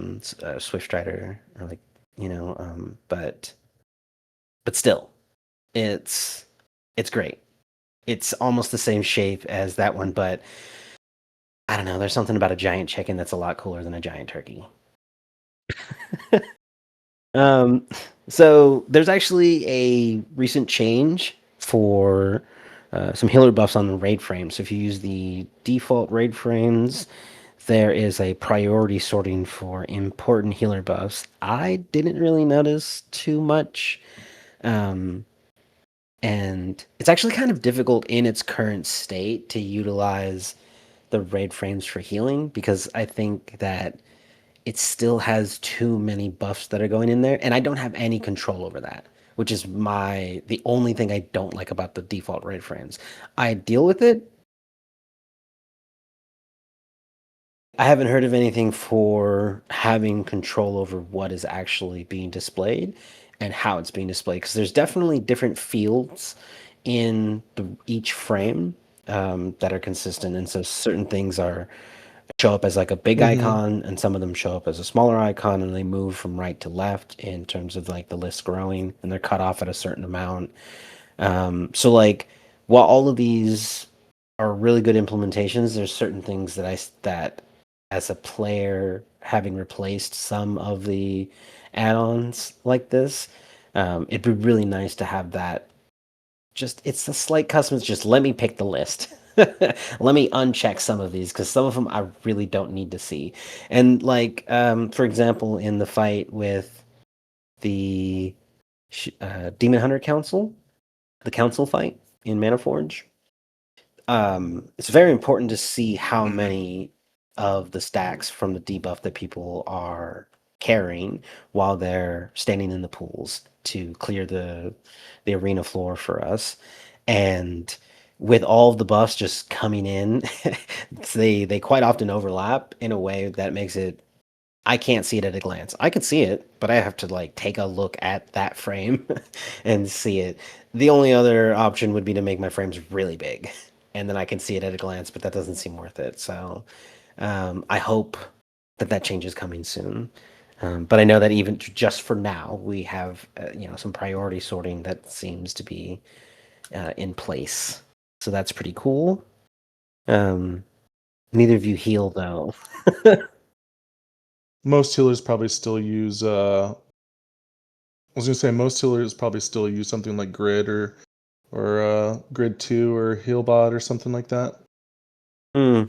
[SPEAKER 1] Swift Strider, or like, but still, it's great. It's almost the same shape as that one, but I don't know. There's something about a giant chicken that's a lot cooler than a giant turkey. So there's actually a recent change for some healer buffs on the raid frame. So if you use the default raid frames there is a priority sorting for important healer buffs. I didn't really notice too much. Um, and it's actually kind of difficult in its current state to utilize the raid frames for healing because I think that it still has too many buffs that are going in there, and I don't have any control over that, which is the only thing I don't like about the default raid frames. I deal with it. I haven't heard of anything for having control over what is actually being displayed and how it's being displayed, because there's definitely different fields in each frame that are consistent, and so certain things are show up as like a big
[SPEAKER 2] Mm-hmm.
[SPEAKER 1] icon, and some of them show up as a smaller icon, and they move from right to left in terms of like the list growing, and they're cut off at a certain amount. So like, while all of these are really good implementations, there's certain things that as a player, having replaced some of the add-ons like this, it'd be really nice to have that. Just it's a slight custom. Just let me pick the list. Let me uncheck some of these because some of them I really don't need to see. And like, for example, in the fight with the Demon Hunter Council, the council fight in Manaforge, it's very important to see how
[SPEAKER 3] Mhm.
[SPEAKER 1] many of the stacks from the debuff that people are carrying while they're standing in the pools to clear the arena floor for us. And with all of the buffs just coming in, they quite often overlap in a way that makes it I can't see it at a glance. I could see it, but I have to like take a look at that frame and see it. The only other option would be to make my frames really big, and then I can see it at a glance, but that doesn't seem worth it. So I hope that that change is coming soon. But I know that even just for now, we have some priority sorting that seems to be in place. So that's pretty cool. Um, Neither of you heal though.
[SPEAKER 2] Most healers probably still use. I was gonna say most healers probably still use something like Grid or Grid 2 or Healbot or something like that.
[SPEAKER 1] Hmm.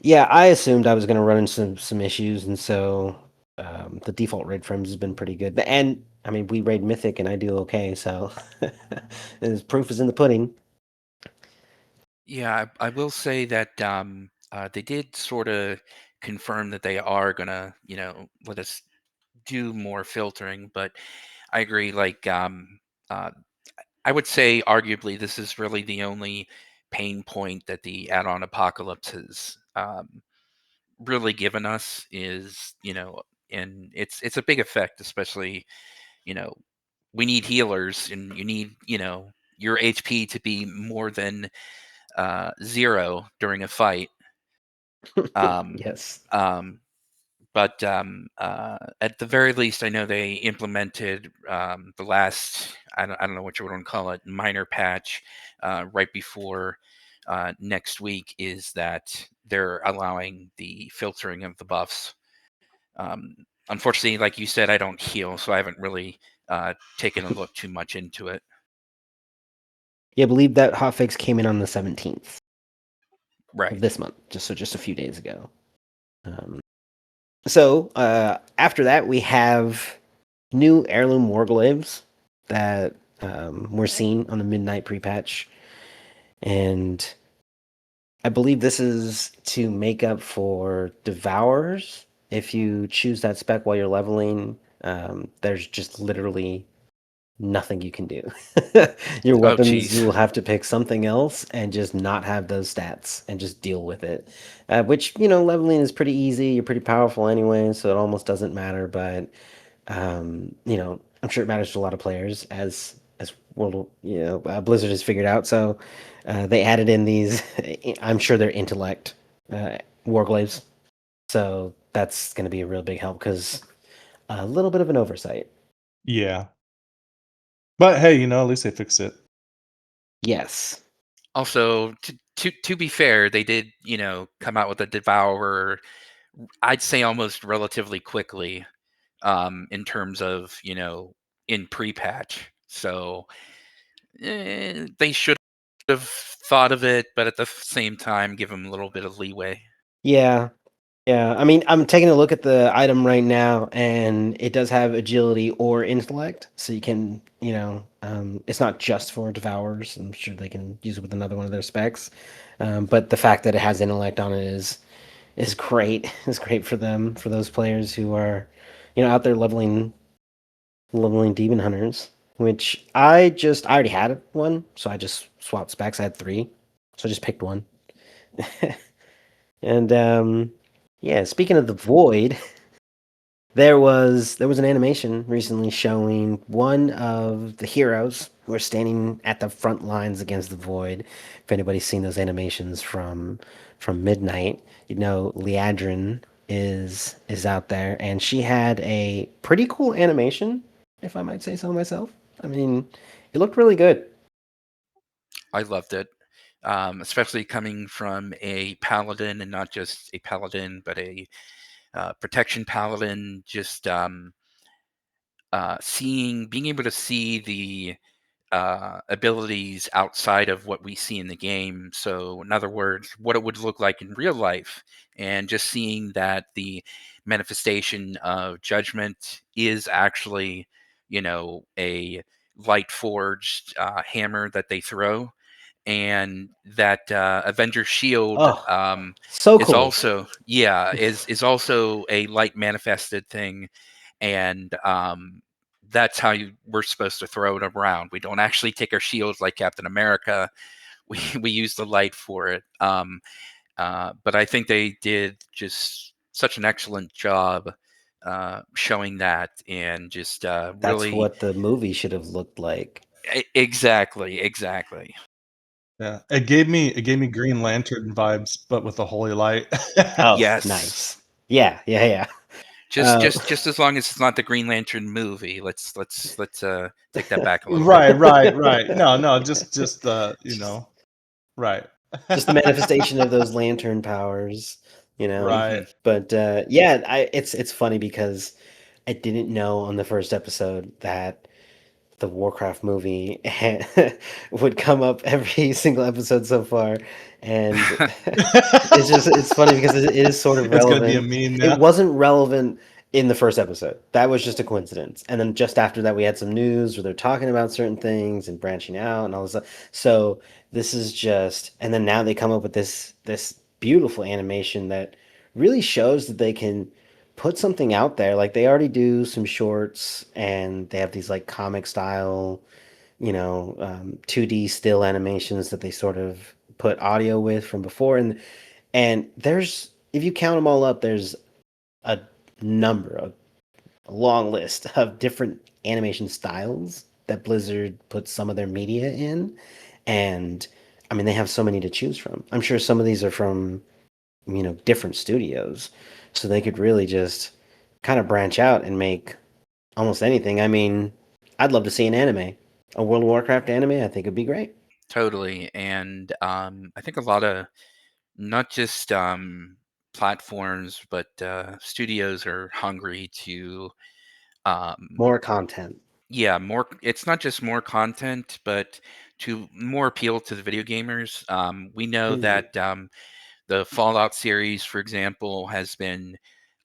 [SPEAKER 1] Yeah, I assumed I was going to run into some issues, and so the default raid frames has been pretty good. And I mean, we raid Mythic, and I do okay, so proof is in the pudding.
[SPEAKER 3] Yeah, I will say that they did sort of confirm that they are gonna, let us do more filtering. But I agree. Like, uh, I would say, arguably, this is really the only pain point that the add-on Apocalypse has really given us. Is and it's a big effect, especially you know, we need healers, and you need your HP to be more than 0 during a fight. Um,
[SPEAKER 1] Yes.
[SPEAKER 3] but at the very least, I know they implemented the last, I don't know what you want to call it, minor patch right before next week, is that they're allowing the filtering of the buffs. Um, Unfortunately, like you said, I don't heal, so I haven't really taken a look too much into it.
[SPEAKER 1] Yeah, I believe that hotfix came in on the 17th of
[SPEAKER 3] Right.
[SPEAKER 1] this month, just a few days ago. Um, so after that, we have new heirloom warglaives that we're seeing on the midnight pre-patch, and I believe this is to make up for devourers. If you choose that spec while you're leveling, there's just literally nothing you can do. Your
[SPEAKER 3] Oh,
[SPEAKER 1] weapons, you
[SPEAKER 3] geez.
[SPEAKER 1] will have to pick something else and just not have those stats and just deal with it. Which, leveling is pretty easy. You're pretty powerful anyway, so it almost doesn't matter. But I'm sure it matters to a lot of players as Blizzard has figured out. So they added in these. I'm sure they're intellect warglaives. So that's going to be a real big help because a little bit of an oversight.
[SPEAKER 2] Yeah, but hey, at least they fixed it.
[SPEAKER 1] Yes.
[SPEAKER 3] Also, to be fair, they did, come out with a Devourer, I'd say almost relatively quickly, in terms of, in pre-patch. So they should have thought of it, but at the same time, give them a little bit of leeway.
[SPEAKER 1] Yeah. Yeah. I mean, I'm taking a look at the item right now, and it does have agility or intellect, so you can, it's not just for devourers. I'm sure they can use it with another one of their specs. But the fact that it has intellect on it is great. Is great for them, for those players who are, out there leveling demon hunters. Which I already had one, so I just swapped specs. I had three, so I just picked one. And yeah, speaking of the void, there was an animation recently showing one of the heroes who are standing at the front lines against the void. If anybody's seen those animations from Midnight, Liadrin is out there, and she had a pretty cool animation, if I might say so myself. I mean, it looked really good.
[SPEAKER 3] I loved it, especially coming from a paladin, and not just a paladin, but a protection paladin. Just being able to see the abilities outside of what we see in the game. So, in other words, what it would look like in real life, and just seeing that the manifestation of judgment is actually, a light forged hammer that they throw, and that Avenger Shield
[SPEAKER 1] Oh, so
[SPEAKER 3] is
[SPEAKER 1] cool.
[SPEAKER 3] also, yeah, is also a light manifested thing, and that's how we're supposed to throw it around. We don't actually take our shields like Captain America. We use the light for it. But I think they did just such an excellent job showing that, and just
[SPEAKER 1] That's
[SPEAKER 3] really
[SPEAKER 1] what the movie should have looked like.
[SPEAKER 3] exactly.
[SPEAKER 2] Yeah, it gave me Green Lantern vibes, but with a holy light.
[SPEAKER 1] Oh,
[SPEAKER 3] Yes.
[SPEAKER 1] nice. Yeah, yeah, yeah.
[SPEAKER 3] Just
[SPEAKER 1] Uh,
[SPEAKER 3] just just as long as it's not the Green Lantern movie. Let's take that back a little bit.
[SPEAKER 2] Right, right, right. No, no, just
[SPEAKER 1] just,
[SPEAKER 2] right.
[SPEAKER 1] just the manifestation of those lantern powers, you know.
[SPEAKER 3] Hmm.
[SPEAKER 2] Right.
[SPEAKER 1] But yeah, it's funny because I didn't know on the first episode that the Warcraft movie would come up every single episode so far, and it's funny because it is sort of
[SPEAKER 2] It's gonna be a
[SPEAKER 1] relevant.
[SPEAKER 2] meme
[SPEAKER 1] It
[SPEAKER 2] now.
[SPEAKER 1] wasn't relevant in the first episode. That was just a coincidence. And then just after that, we had some news where they're talking about certain things and branching out and all this stuff. So this is just, and then now they come up with this beautiful animation that really shows that they can put something out there. Like they already do some shorts, and they have these like comic style, 2D still animations that they sort of put audio with from before, and there's, if you count them all up, there's a number, a long list of different animation styles that Blizzard puts some of their media in. And I mean, they have so many to choose from. I'm sure some of these are from, different studios. So they could really just kind of branch out and make almost anything. I mean, I'd love to see an anime. A World of Warcraft anime, I think would be great.
[SPEAKER 3] Totally. And I think a lot of, not just platforms, but studios are hungry to, um,
[SPEAKER 1] More content.
[SPEAKER 3] yeah, more. It's not just more content, but to more appeal to the video gamers. We know
[SPEAKER 1] Mhm.
[SPEAKER 3] that the Fallout series, for example, has been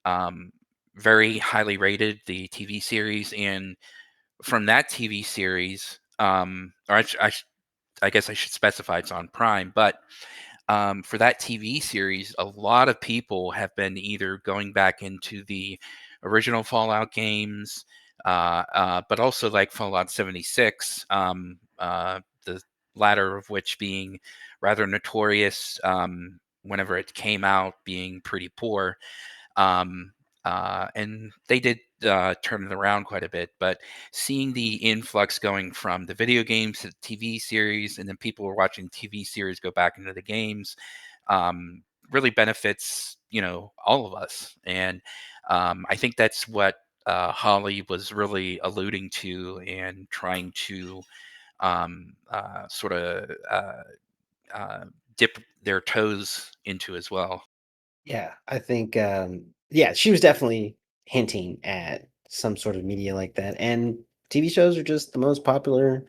[SPEAKER 3] um, very highly rated, the TV series, and from that TV series, I guess I should specify it's on Prime, but for that TV series, a lot of people have been either going back into the original Fallout games, but also like Fallout 76, the latter of which being rather notorious whenever it came out, being pretty poor. Um, and they did turn it around quite a bit, but seeing the influx going from the video games to the TV series, and then people were watching TV series go back into the games, um, really benefits, all of us. And I think that's what Holly was really alluding to, and trying to sort of uh, dip their toes into as well.
[SPEAKER 1] Yeah, I think yeah, she was definitely hinting at some sort of media like that. And TV shows are just the most popular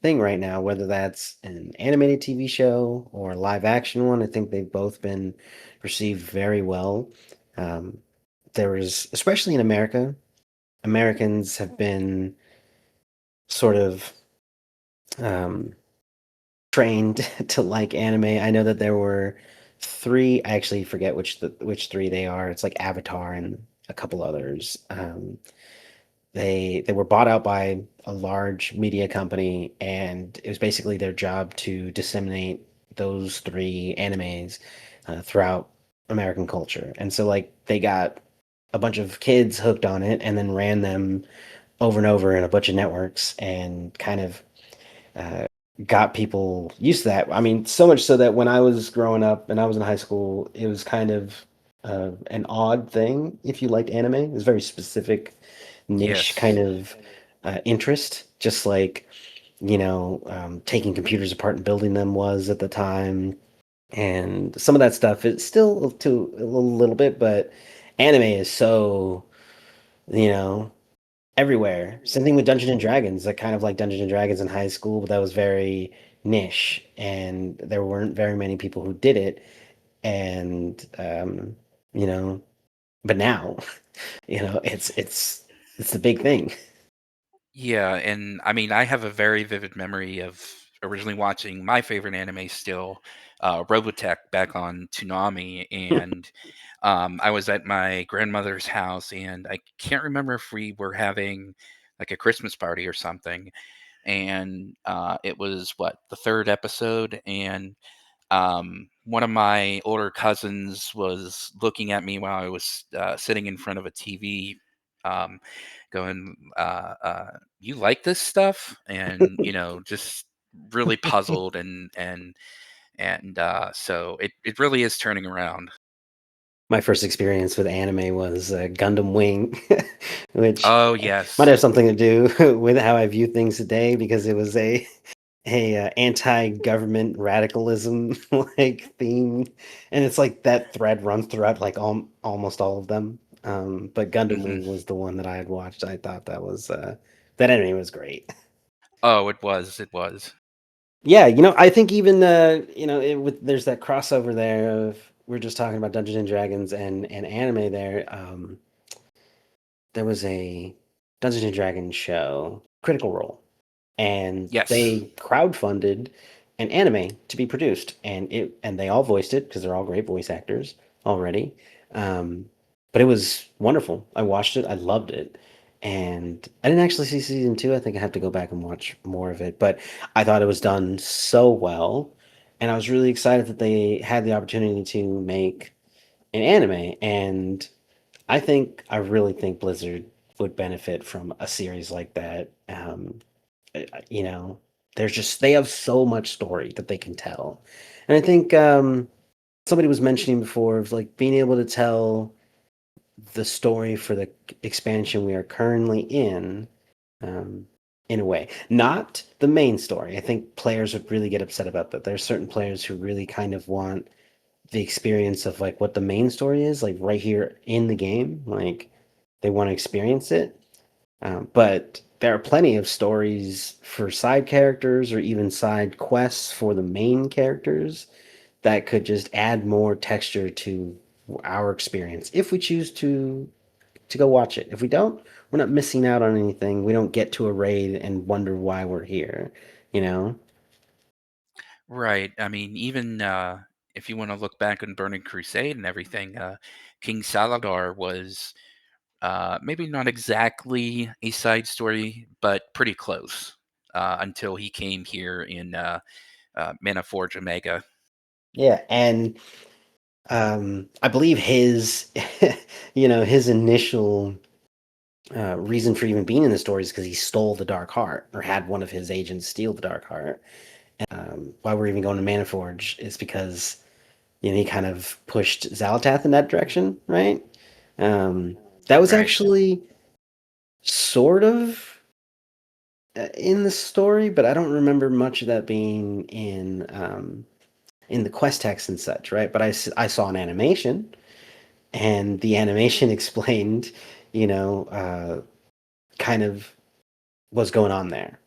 [SPEAKER 1] thing right now, whether that's an animated TV show or a live action one. I think they've both been received very well. Um, there was, especially in America, Americans have been sort of um, trained to like anime. I know that there were three. I actually forget which three they are. It's like Avatar and a couple others. They were bought out by a large media company, and it was basically their job to disseminate those three animes throughout American culture. And so, like, they got a bunch of kids hooked on it, and then ran them over and over in a bunch of networks, and kind of uh, got people used to that. I mean, so much so that when I was growing up and I was in high school, it was kind of an odd thing if you liked anime. It was very specific, niche kind
[SPEAKER 3] Yes.
[SPEAKER 1] of interest, just like, taking computers apart and building them was at the time. And some of that stuff is still to a little bit, but anime is so, you know, everywhere. Same thing with Dungeons and Dragons. Like kind of like Dungeons and Dragons in high school, but that was very niche, and there weren't very many people who did it. And you know, but now, it's the big thing.
[SPEAKER 3] Yeah, and I mean, I have a very vivid memory of originally watching my favorite anime still, Robotech back on Toonami, and I was at my grandmother's house, and I can't remember if we were having like a Christmas party or something, and it was what the third episode, and one of my older cousins was looking at me while I was sitting in front of a TV, um, going, "You like this stuff?" And just really puzzled, and so it really is turning around.
[SPEAKER 1] My first experience with anime was Gundam Wing, which
[SPEAKER 3] Oh
[SPEAKER 1] might
[SPEAKER 3] yes.
[SPEAKER 1] have something to do with how I view things today because it was a anti-government radicalism like theme, and it's like that thread runs throughout like almost all of them. But Gundam
[SPEAKER 3] Hmm.
[SPEAKER 1] Wing was the one that I had watched. I thought that anime was great.
[SPEAKER 3] Oh, it was. It was.
[SPEAKER 1] Yeah, I think even there's that crossover there of we're just talking about Dungeons and Dragons and anime there. There was a Dungeons and Dragons show, Critical Role, and
[SPEAKER 3] Yes.
[SPEAKER 1] they crowdfunded an anime to be produced, and they all voiced it because they're all great voice actors already. Um, but it was wonderful. I watched it. I loved it. And I didn't actually see season two. I think I have to go back and watch more of it. But I thought it was done so well. And I was really excited that they had the opportunity to make an anime. And I really think Blizzard would benefit from a series like that. You know, they have so much story that they can tell, and I think somebody was mentioning before of like being able to tell the story for the expansion we are currently um, in a way, not the main story. I think players would really get upset about that. There's certain players who really kind of want the experience of like what the main story is, like right here in the game, like they want to experience it. But there are plenty of stories for side characters or even side quests for the main characters that could just add more texture to our experience if we choose to go watch it. If we don't, we're not missing out on anything. We don't get to a raid and wonder why we're here, you know?
[SPEAKER 3] Right. I mean, even if you want to look back on Burning Crusade and everything, King Saladar was maybe not exactly a side story, but pretty close until he came here in Mana Forge Omega.
[SPEAKER 1] Yeah, and I believe his his initial reason for even being in the story is because he stole the Dark Heart or had one of his agents steal the Dark Heart. Why we're even going to Manaforge is because he kind of pushed Zalatath in that direction, right? Um, that was
[SPEAKER 3] Right.
[SPEAKER 1] actually sort of in the story, but I don't remember much of that being in the quest text and such, right? But I saw an animation, and the animation explained, you know, kind of what's going on there,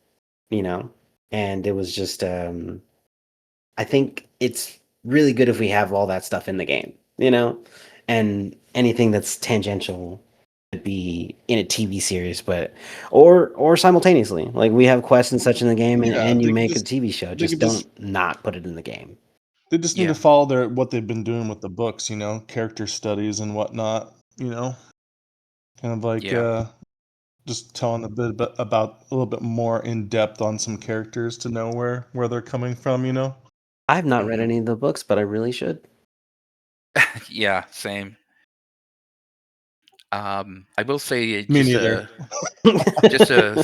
[SPEAKER 1] you know. and it was just I think it's really good if we have all that stuff in the game, and anything that's tangential could be in a TV series, but or simultaneously. Like we have quests and such in the game,
[SPEAKER 2] Yeah,
[SPEAKER 1] and you
[SPEAKER 2] they could
[SPEAKER 1] make a
[SPEAKER 2] just
[SPEAKER 1] TV show.
[SPEAKER 2] they
[SPEAKER 1] Just
[SPEAKER 2] could just
[SPEAKER 1] don't not put it in the game.
[SPEAKER 2] they just need to
[SPEAKER 3] Yeah.
[SPEAKER 2] follow what they've been doing with the books, character studies and whatnot, kind of like
[SPEAKER 3] Yeah.
[SPEAKER 2] just telling about a little bit more in depth on some characters to know where they're coming from.
[SPEAKER 1] I've not read
[SPEAKER 3] Mhm.
[SPEAKER 1] any of the books, but I really should.
[SPEAKER 3] Yeah, same. I will say
[SPEAKER 2] Me neither.
[SPEAKER 3] just a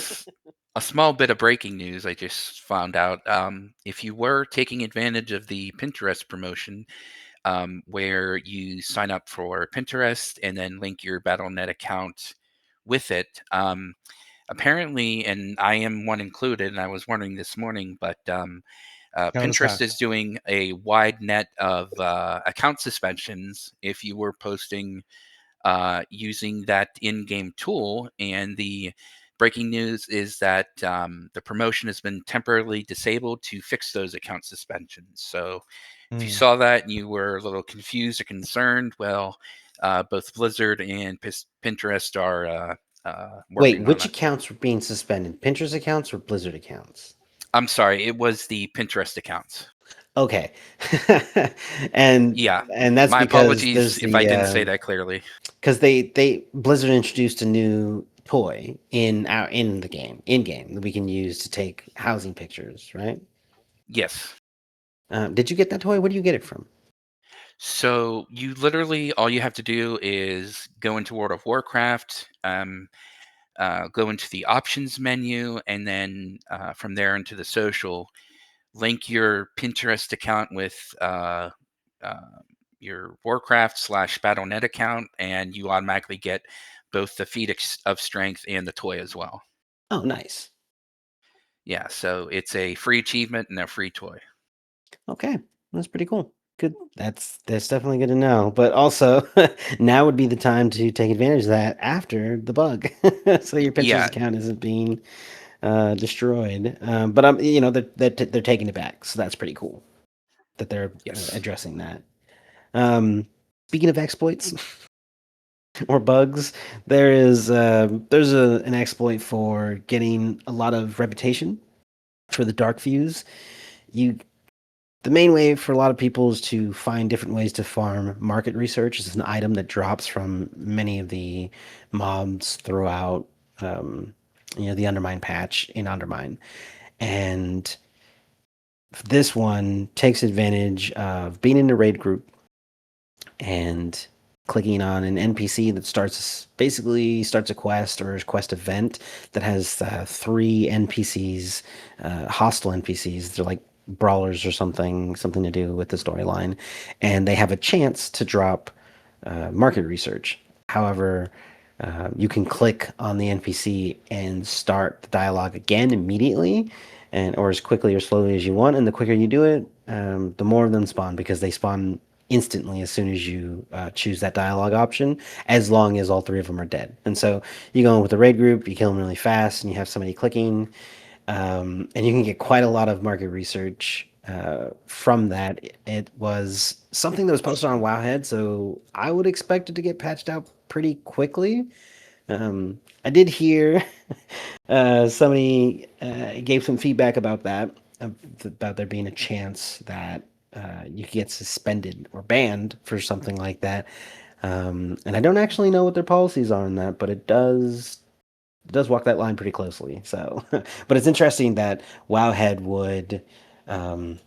[SPEAKER 3] small bit of breaking news I just found out. If you were taking advantage of the Pinterest promotion, where you sign up for Pinterest and then link your BattleNet account with it, apparently, and I am one included, and I was wondering this morning, but
[SPEAKER 2] Count as
[SPEAKER 3] Pinterest
[SPEAKER 2] hacked.
[SPEAKER 3] is doing a wide net of account suspensions if you were posting using that in-game tool. And the breaking news is that the promotion has been temporarily disabled to fix those account suspensions. So if you
[SPEAKER 2] Mm.
[SPEAKER 3] saw that and you were a little confused or concerned, well, both Blizzard and Pinterest are
[SPEAKER 1] Wait,
[SPEAKER 3] working on
[SPEAKER 1] which
[SPEAKER 3] it.
[SPEAKER 1] accounts were being suspended? Pinterest accounts or Blizzard accounts?
[SPEAKER 3] I'm sorry, it was the Pinterest accounts.
[SPEAKER 1] Okay, and
[SPEAKER 3] Yeah,
[SPEAKER 1] and that's
[SPEAKER 3] my
[SPEAKER 1] because
[SPEAKER 3] apologies
[SPEAKER 1] there's
[SPEAKER 3] if I didn't say
[SPEAKER 1] the
[SPEAKER 3] that clearly.
[SPEAKER 1] because they Blizzard introduced a new toy in the game in game that we can use to take housing pictures, right?
[SPEAKER 3] Yes.
[SPEAKER 1] Did you get that toy? Where do you get it from?
[SPEAKER 3] So you literally all you have to do is go into World of Warcraft, go into the options menu, and then from there into the social, link your Pinterest account with uh, your Warcraft/BattleNet account, and you automatically get both the feat of strength and the toy as well.
[SPEAKER 1] Oh, nice.
[SPEAKER 3] Yeah, so it's a free achievement and a free toy.
[SPEAKER 1] Okay, that's pretty cool. Good. That's definitely good to know. But also, now would be the time to take advantage of that after the bug, so your Pinterest
[SPEAKER 3] Yeah,
[SPEAKER 1] account isn't being destroyed. But they're taking it back, so that's pretty cool that they're
[SPEAKER 3] yes.
[SPEAKER 1] addressing that. Speaking of exploits or bugs, there's an exploit for getting a lot of reputation for the dark fuse. You The main way for a lot of people is to find different ways to farm market research. It's an item that drops from many of the mobs throughout, the Undermine patch in Undermine. And this one takes advantage of being in a raid group and clicking on an NPC that basically starts a quest or a quest event that has three NPCs, hostile NPCs. They're like brawlers or something to do with the storyline, and they have a chance to drop market research. However, you can click on the NPC and start the dialogue again immediately, and or as quickly or slowly as you want. And the quicker you do it, the more of them spawn because they spawn instantly as soon as you choose that dialogue option, as long as all three of them are dead. And so you go in with the raid group, you kill them really fast, and you have somebody clicking, and you can get quite a lot of market research from that. It was something that was posted on Wowhead, so I would expect it to get patched out pretty quickly. I did hear somebody gave some feedback about that, about there being a chance that you could get suspended or banned for something like that. And I don't actually know what their policies are on that, but it does walk that line pretty closely. So, but it's interesting that Wowhead would um,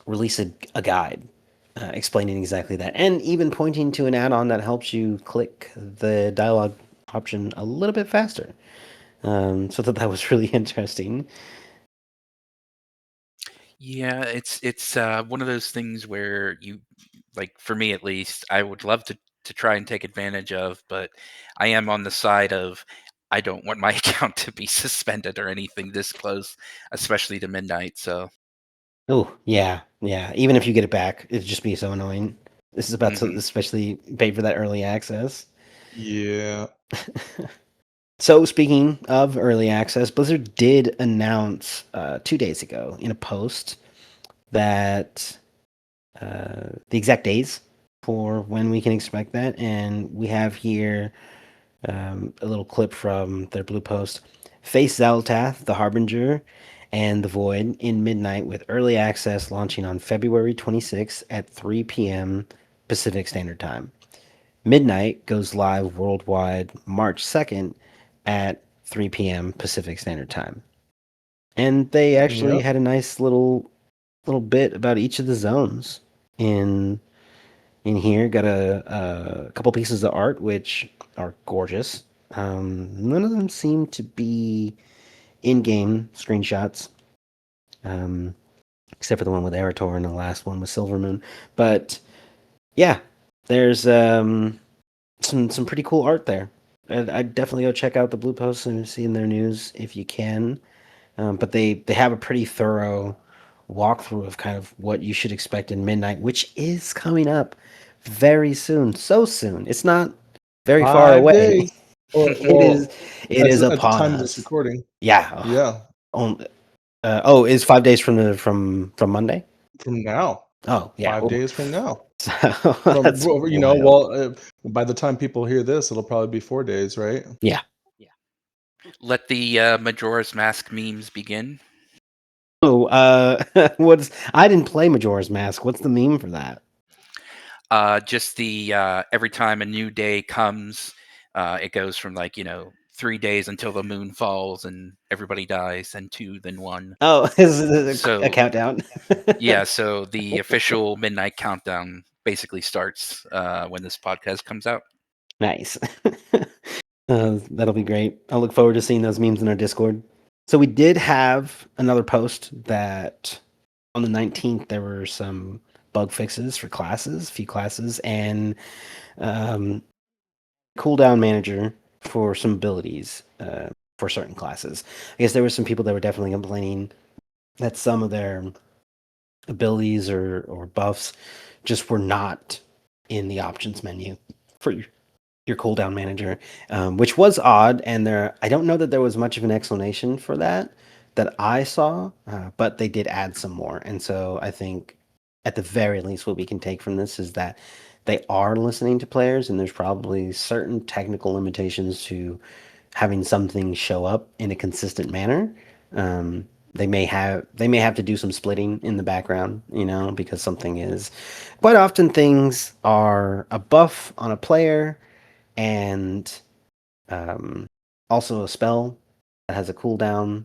[SPEAKER 1] release a guide explaining exactly that, and even pointing to an add-on that helps you click the dialogue option a little bit faster. So that was really interesting.
[SPEAKER 3] Yeah, it's one of those things where you like for me at least, I would love to try and take advantage of, but I am on the side of I don't want my account to be suspended or anything this close, especially to midnight. So,
[SPEAKER 1] Oh yeah, yeah. Even if you get it back, it'd just be so annoying. This is about to
[SPEAKER 3] mhm.
[SPEAKER 1] especially pay for that early access.
[SPEAKER 2] Yeah.
[SPEAKER 1] So speaking of early access, Blizzard did announce 2 days ago in a post that the exact days for when we can expect that, and we have here a little clip from their blue post. Face Zeltath, the Harbinger, and the Void in midnight with early access launching on February 26th at 3 p.m. Pacific Standard Time. Midnight goes live worldwide March 2nd at 3 p.m. Pacific Standard Time. And they actually
[SPEAKER 2] Yep.
[SPEAKER 1] had a nice little bit about each of the zones in here. Got a couple pieces of art which are gorgeous. None of them seem to be in-game screenshots, um, except for the one with Erator and the last one with Silvermoon. But yeah, there's some pretty cool art there. I'd definitely go check out the Blue Post and see in their news if you can. But they have a pretty thorough walkthrough of kind of what you should expect in Midnight, which is coming up very soon. So soon. It's not very far
[SPEAKER 2] 5 days.
[SPEAKER 1] away.
[SPEAKER 2] Or
[SPEAKER 1] It is
[SPEAKER 2] well,
[SPEAKER 1] it is
[SPEAKER 2] at the
[SPEAKER 1] upon
[SPEAKER 2] time of this
[SPEAKER 1] us.
[SPEAKER 2] recording.
[SPEAKER 1] Yeah.
[SPEAKER 2] Yeah.
[SPEAKER 1] Is 5 days from from Monday?
[SPEAKER 2] From now.
[SPEAKER 1] Oh, yeah.
[SPEAKER 2] 5 days from now.
[SPEAKER 1] So
[SPEAKER 2] From
[SPEAKER 1] that's
[SPEAKER 2] well,
[SPEAKER 1] wild.
[SPEAKER 2] by the time people hear this, it'll probably be 4 days, right?
[SPEAKER 1] Yeah.
[SPEAKER 3] Let the Majora's Mask memes begin.
[SPEAKER 1] Oh, what's I didn't play Majora's Mask. What's the meme for that?
[SPEAKER 3] Just the every time a new day comes, it goes from 3 days until the moon falls and everybody dies, and 2, then 1.
[SPEAKER 1] Oh, is it a
[SPEAKER 3] So
[SPEAKER 1] countdown?
[SPEAKER 3] yeah, so the official midnight countdown basically starts when this podcast comes out.
[SPEAKER 1] Nice. That'll be great. I look forward to seeing those memes in our Discord. So we did have another post that on the 19th there were some bug fixes for classes, few classes, and um, cooldown manager for some abilities for certain classes. I guess there were some people that were definitely complaining that some of their abilities or buffs just were not in the options menu for your cooldown manager, which was odd. And I don't know that there was much of an explanation for that I saw, but they did add some more. And so I think at the very least, what we can take from this is that they are listening to players, and there's probably certain technical limitations to having something show up in a consistent manner. They may have to do some splitting in the background, because something is quite often things are a buff on a player and um, also a spell that has a cooldown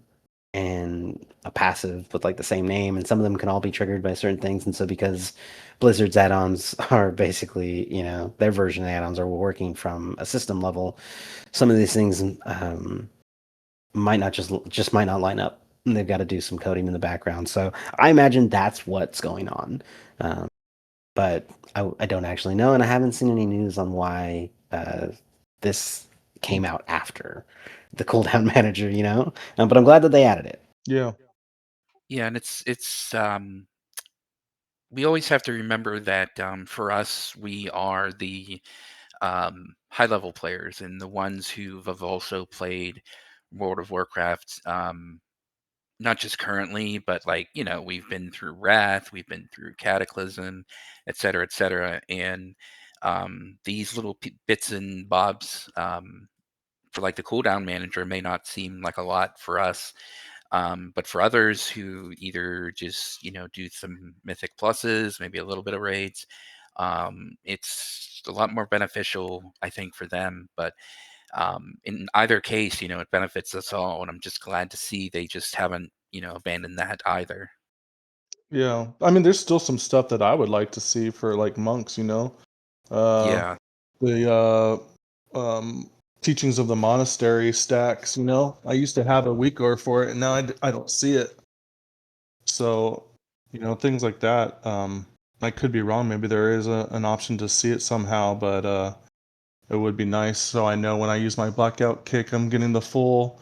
[SPEAKER 1] and a passive with like the same name, and some of them can all be triggered by certain things. And so because Blizzard's add-ons are basically, their version of add-ons are working from a system level, some of these things might not just might not line up. And they've got to do some coding in the background. So I imagine that's what's going on. Um, but I don't actually know, and I haven't seen any news on why this came out after the cooldown manager, but I'm glad that they added it.
[SPEAKER 2] Yeah.
[SPEAKER 3] Yeah, and we always have to remember that for us, we are the high level players and the ones who have also played World of Warcraft, not just currently, but we've been through Wrath, we've been through Cataclysm, et cetera, et cetera. And these little bits and bobs for the cooldown manager may not seem like a lot for us. But for others who either just do some mythic pluses, maybe a little bit of raids, it's a lot more beneficial, I think, for them. But in either case, it benefits us all, and I'm just glad to see they just haven't abandoned that either.
[SPEAKER 2] Yeah. I mean, there's still some stuff that I would like to see for like monks, Uh
[SPEAKER 3] Yeah,
[SPEAKER 2] the teachings of the monastery stacks, I used to have a weaker for it, and now I don't see it. So, things like that. I could be wrong. Maybe there is an option to see it somehow, but it would be nice so I know when I use my blackout kick, I'm getting the full,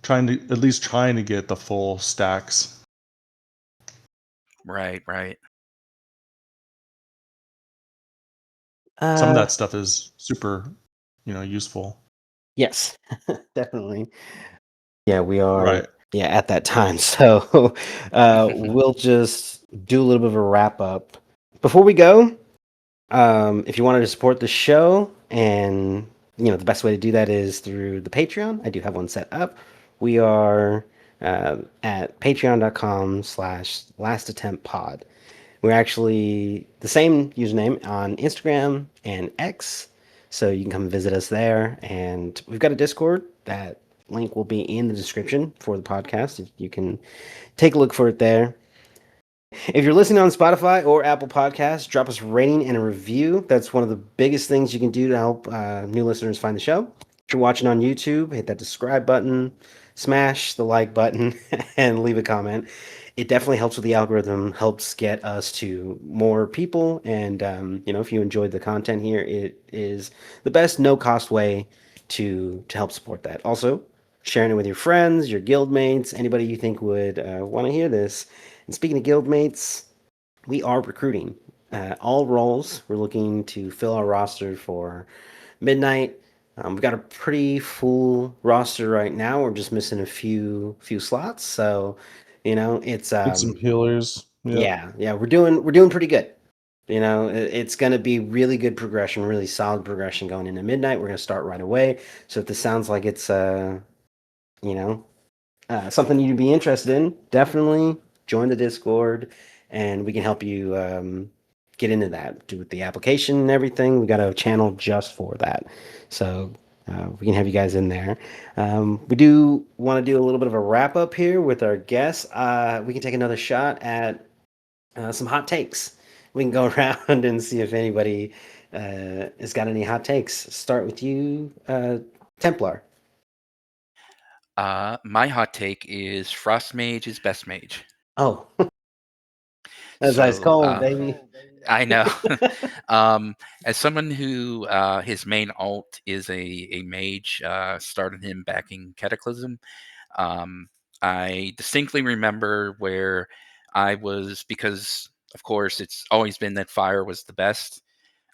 [SPEAKER 2] at least trying to get the full stacks.
[SPEAKER 3] right.
[SPEAKER 2] Some of
[SPEAKER 1] Uh,
[SPEAKER 2] that stuff is super, useful.
[SPEAKER 1] Yes, definitely. Yeah, we are.
[SPEAKER 2] Right.
[SPEAKER 1] Yeah, at that time. So we'll just do a little bit of a wrap up. Before we go, if you wanted to support the show, and the best way to do that is through the Patreon. I do have one set up. We are at patreon.com/last attempt pod. We're actually the same username on Instagram and X, so you can come visit us there. And we've got a Discord. That link will be in the description for the podcast. You can take a look for it there. If you're listening on Spotify or Apple Podcasts, drop us a rating and a review. That's one of the biggest things you can do to help new listeners find the show. If you're watching on YouTube, hit that subscribe button, smash the like button, and leave a comment. It definitely helps with the algorithm, helps get us to more people. And, if you enjoyed the content here, it is the best no cost way to help support that. Also, sharing it with your friends, your guildmates, anybody you think would want to hear this. And speaking of guildmates, we are recruiting all roles. We're looking to fill our roster for midnight. We've got a pretty full roster right now. We're just missing a few slots. So, it's
[SPEAKER 2] Get some healers. Yep.
[SPEAKER 1] yeah, we're doing pretty good. It's going to be really good progression, really solid progression going into midnight. We're going to start right away. So if this sounds like it's you know something you'd be interested in, definitely join the Discord, and we can help you get into that. Do with the application and everything. We got a channel just for that, so we can have you guys in there. We do want to do a little bit of a wrap up here with our guests. We can take another shot at some hot takes. We can go around and see if anybody has got any hot takes. Start with you, Templar.
[SPEAKER 3] My hot take is Frost Mage is best mage.
[SPEAKER 1] Oh, that's ice
[SPEAKER 3] So
[SPEAKER 1] cold, baby.
[SPEAKER 3] I know. As someone who his main alt is a mage, started him back in Cataclysm. Um, I distinctly remember where I was, because of course it's always been that fire was the best.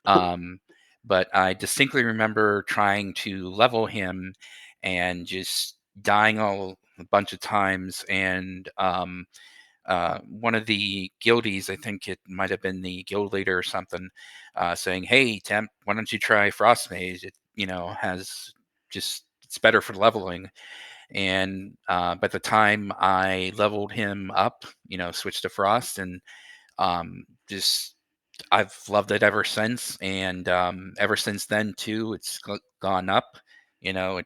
[SPEAKER 3] Um, but I distinctly remember trying to level him and just dying a bunch of times. And one of the guildies, I think it might have been the guild leader or something, saying, "Hey, Temp, why don't you try Frost Mage? It has just it's better for leveling." And by the time I leveled him up, switched to Frost, and just I've loved it ever since. And ever since then too, it's gone up. It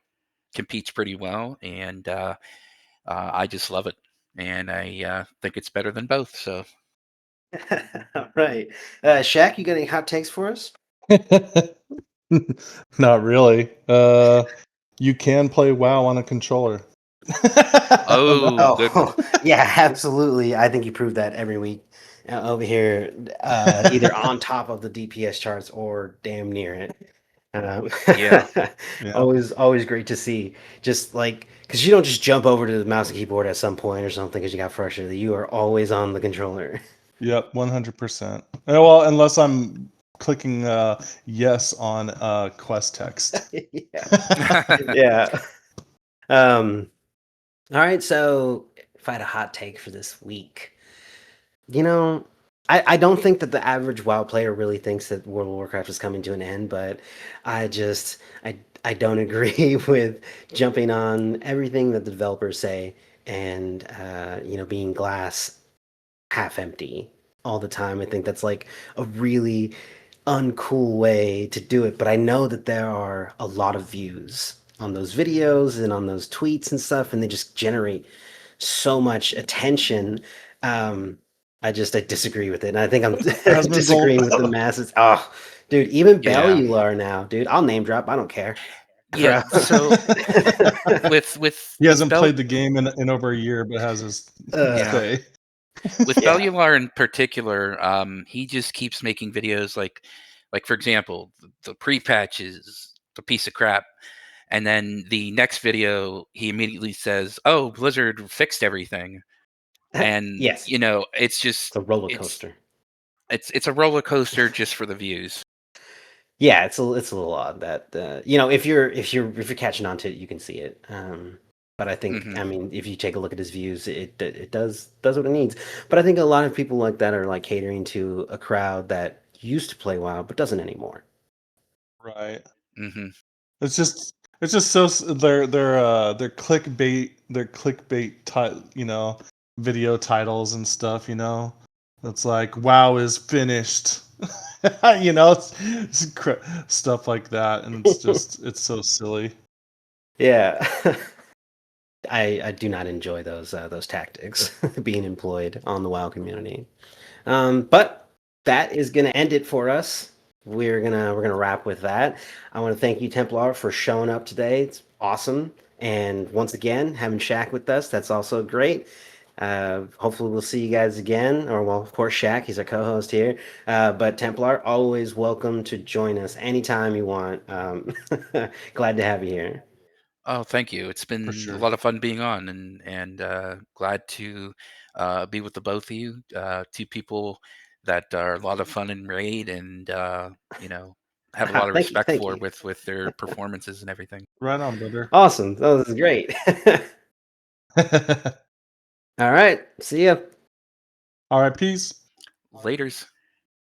[SPEAKER 3] competes pretty well, and I just love it. And I think it's better than both. So
[SPEAKER 1] All right. Shaq, you got any hot takes for us?
[SPEAKER 2] Not really. You can play WoW on a controller.
[SPEAKER 3] oh, good one.
[SPEAKER 1] Oh, yeah, absolutely. I think you prove that every week over here, either on top of the DPS charts or damn near it.
[SPEAKER 3] Yeah.
[SPEAKER 2] Yeah.
[SPEAKER 1] Always great to see. Just like, because you don't just jump over to the mouse and keyboard at some point or something because you got frustrated. You are always on the controller.
[SPEAKER 2] Yep, 100%. Well, unless I'm clicking yes on quest text.
[SPEAKER 1] Yeah. Yeah. Um, all right, so if I had a hot take for this week, I don't think that the average WoW player really thinks that World of Warcraft is coming to an end, but I just I don't agree with jumping on everything that the developers say and being glass half empty all the time. I think that's like a really uncool way to do it, but I know that there are a lot of views on those videos and on those tweets and stuff, and they just generate so much attention. Um, I disagree with it, and I think I'm
[SPEAKER 2] As a result,
[SPEAKER 1] disagreeing with the masses. Oh, dude, even
[SPEAKER 3] Yeah.
[SPEAKER 1] Bellular now, dude. I'll name drop. I don't care.
[SPEAKER 3] Yeah.
[SPEAKER 1] Bro.
[SPEAKER 3] So with
[SPEAKER 2] he hasn't played the game in over a year, but has his
[SPEAKER 3] yeah.
[SPEAKER 2] say.
[SPEAKER 3] With
[SPEAKER 1] Yeah.
[SPEAKER 3] Bellular in particular, he just keeps making videos like for example, the pre-patch is a piece of crap. And then the next video, he immediately says, "Oh, Blizzard fixed everything." And
[SPEAKER 1] Yes,
[SPEAKER 3] it's
[SPEAKER 1] it's
[SPEAKER 3] just
[SPEAKER 1] a roller
[SPEAKER 3] it's
[SPEAKER 1] coaster.
[SPEAKER 3] it's a roller coaster just for the views.
[SPEAKER 1] Yeah, it's a little odd that if you're catching on to it, you can see it. But I think
[SPEAKER 3] Mhm.
[SPEAKER 1] I mean if you take a look at his views, it does what it needs. But I think a lot of people like that are like catering to a crowd that used to play WoW but doesn't anymore.
[SPEAKER 2] Right.
[SPEAKER 3] Mhm.
[SPEAKER 2] It's just so they're clickbait video titles and stuff, It's like WoW is finished. Stuff like that, and it's so silly.
[SPEAKER 1] Yeah. I do not enjoy those tactics being employed on the WoW community. But that is gonna end it for us. We're gonna wrap with that. I want to thank you, Templar, for showing up today. It's awesome. And once again, having Shaq with us, that's also great. Hopefully we'll see you guys again. Or well, of course, Shaq, he's our co-host here. But Templar, always welcome to join us anytime you want. Glad to have you here.
[SPEAKER 3] Oh, thank you. It's
[SPEAKER 2] For
[SPEAKER 3] been a
[SPEAKER 2] sure.
[SPEAKER 3] lot of fun being on, and glad to be with the both of you. Two people that are a lot of fun in raid, and you know, have a lot of
[SPEAKER 1] Thank you,
[SPEAKER 3] respect
[SPEAKER 1] thank
[SPEAKER 3] for
[SPEAKER 1] you.
[SPEAKER 3] with their performances and everything.
[SPEAKER 2] Right on, brother.
[SPEAKER 1] Awesome. Oh, this is great. All right. See ya.
[SPEAKER 2] All right, peace.
[SPEAKER 3] Laters.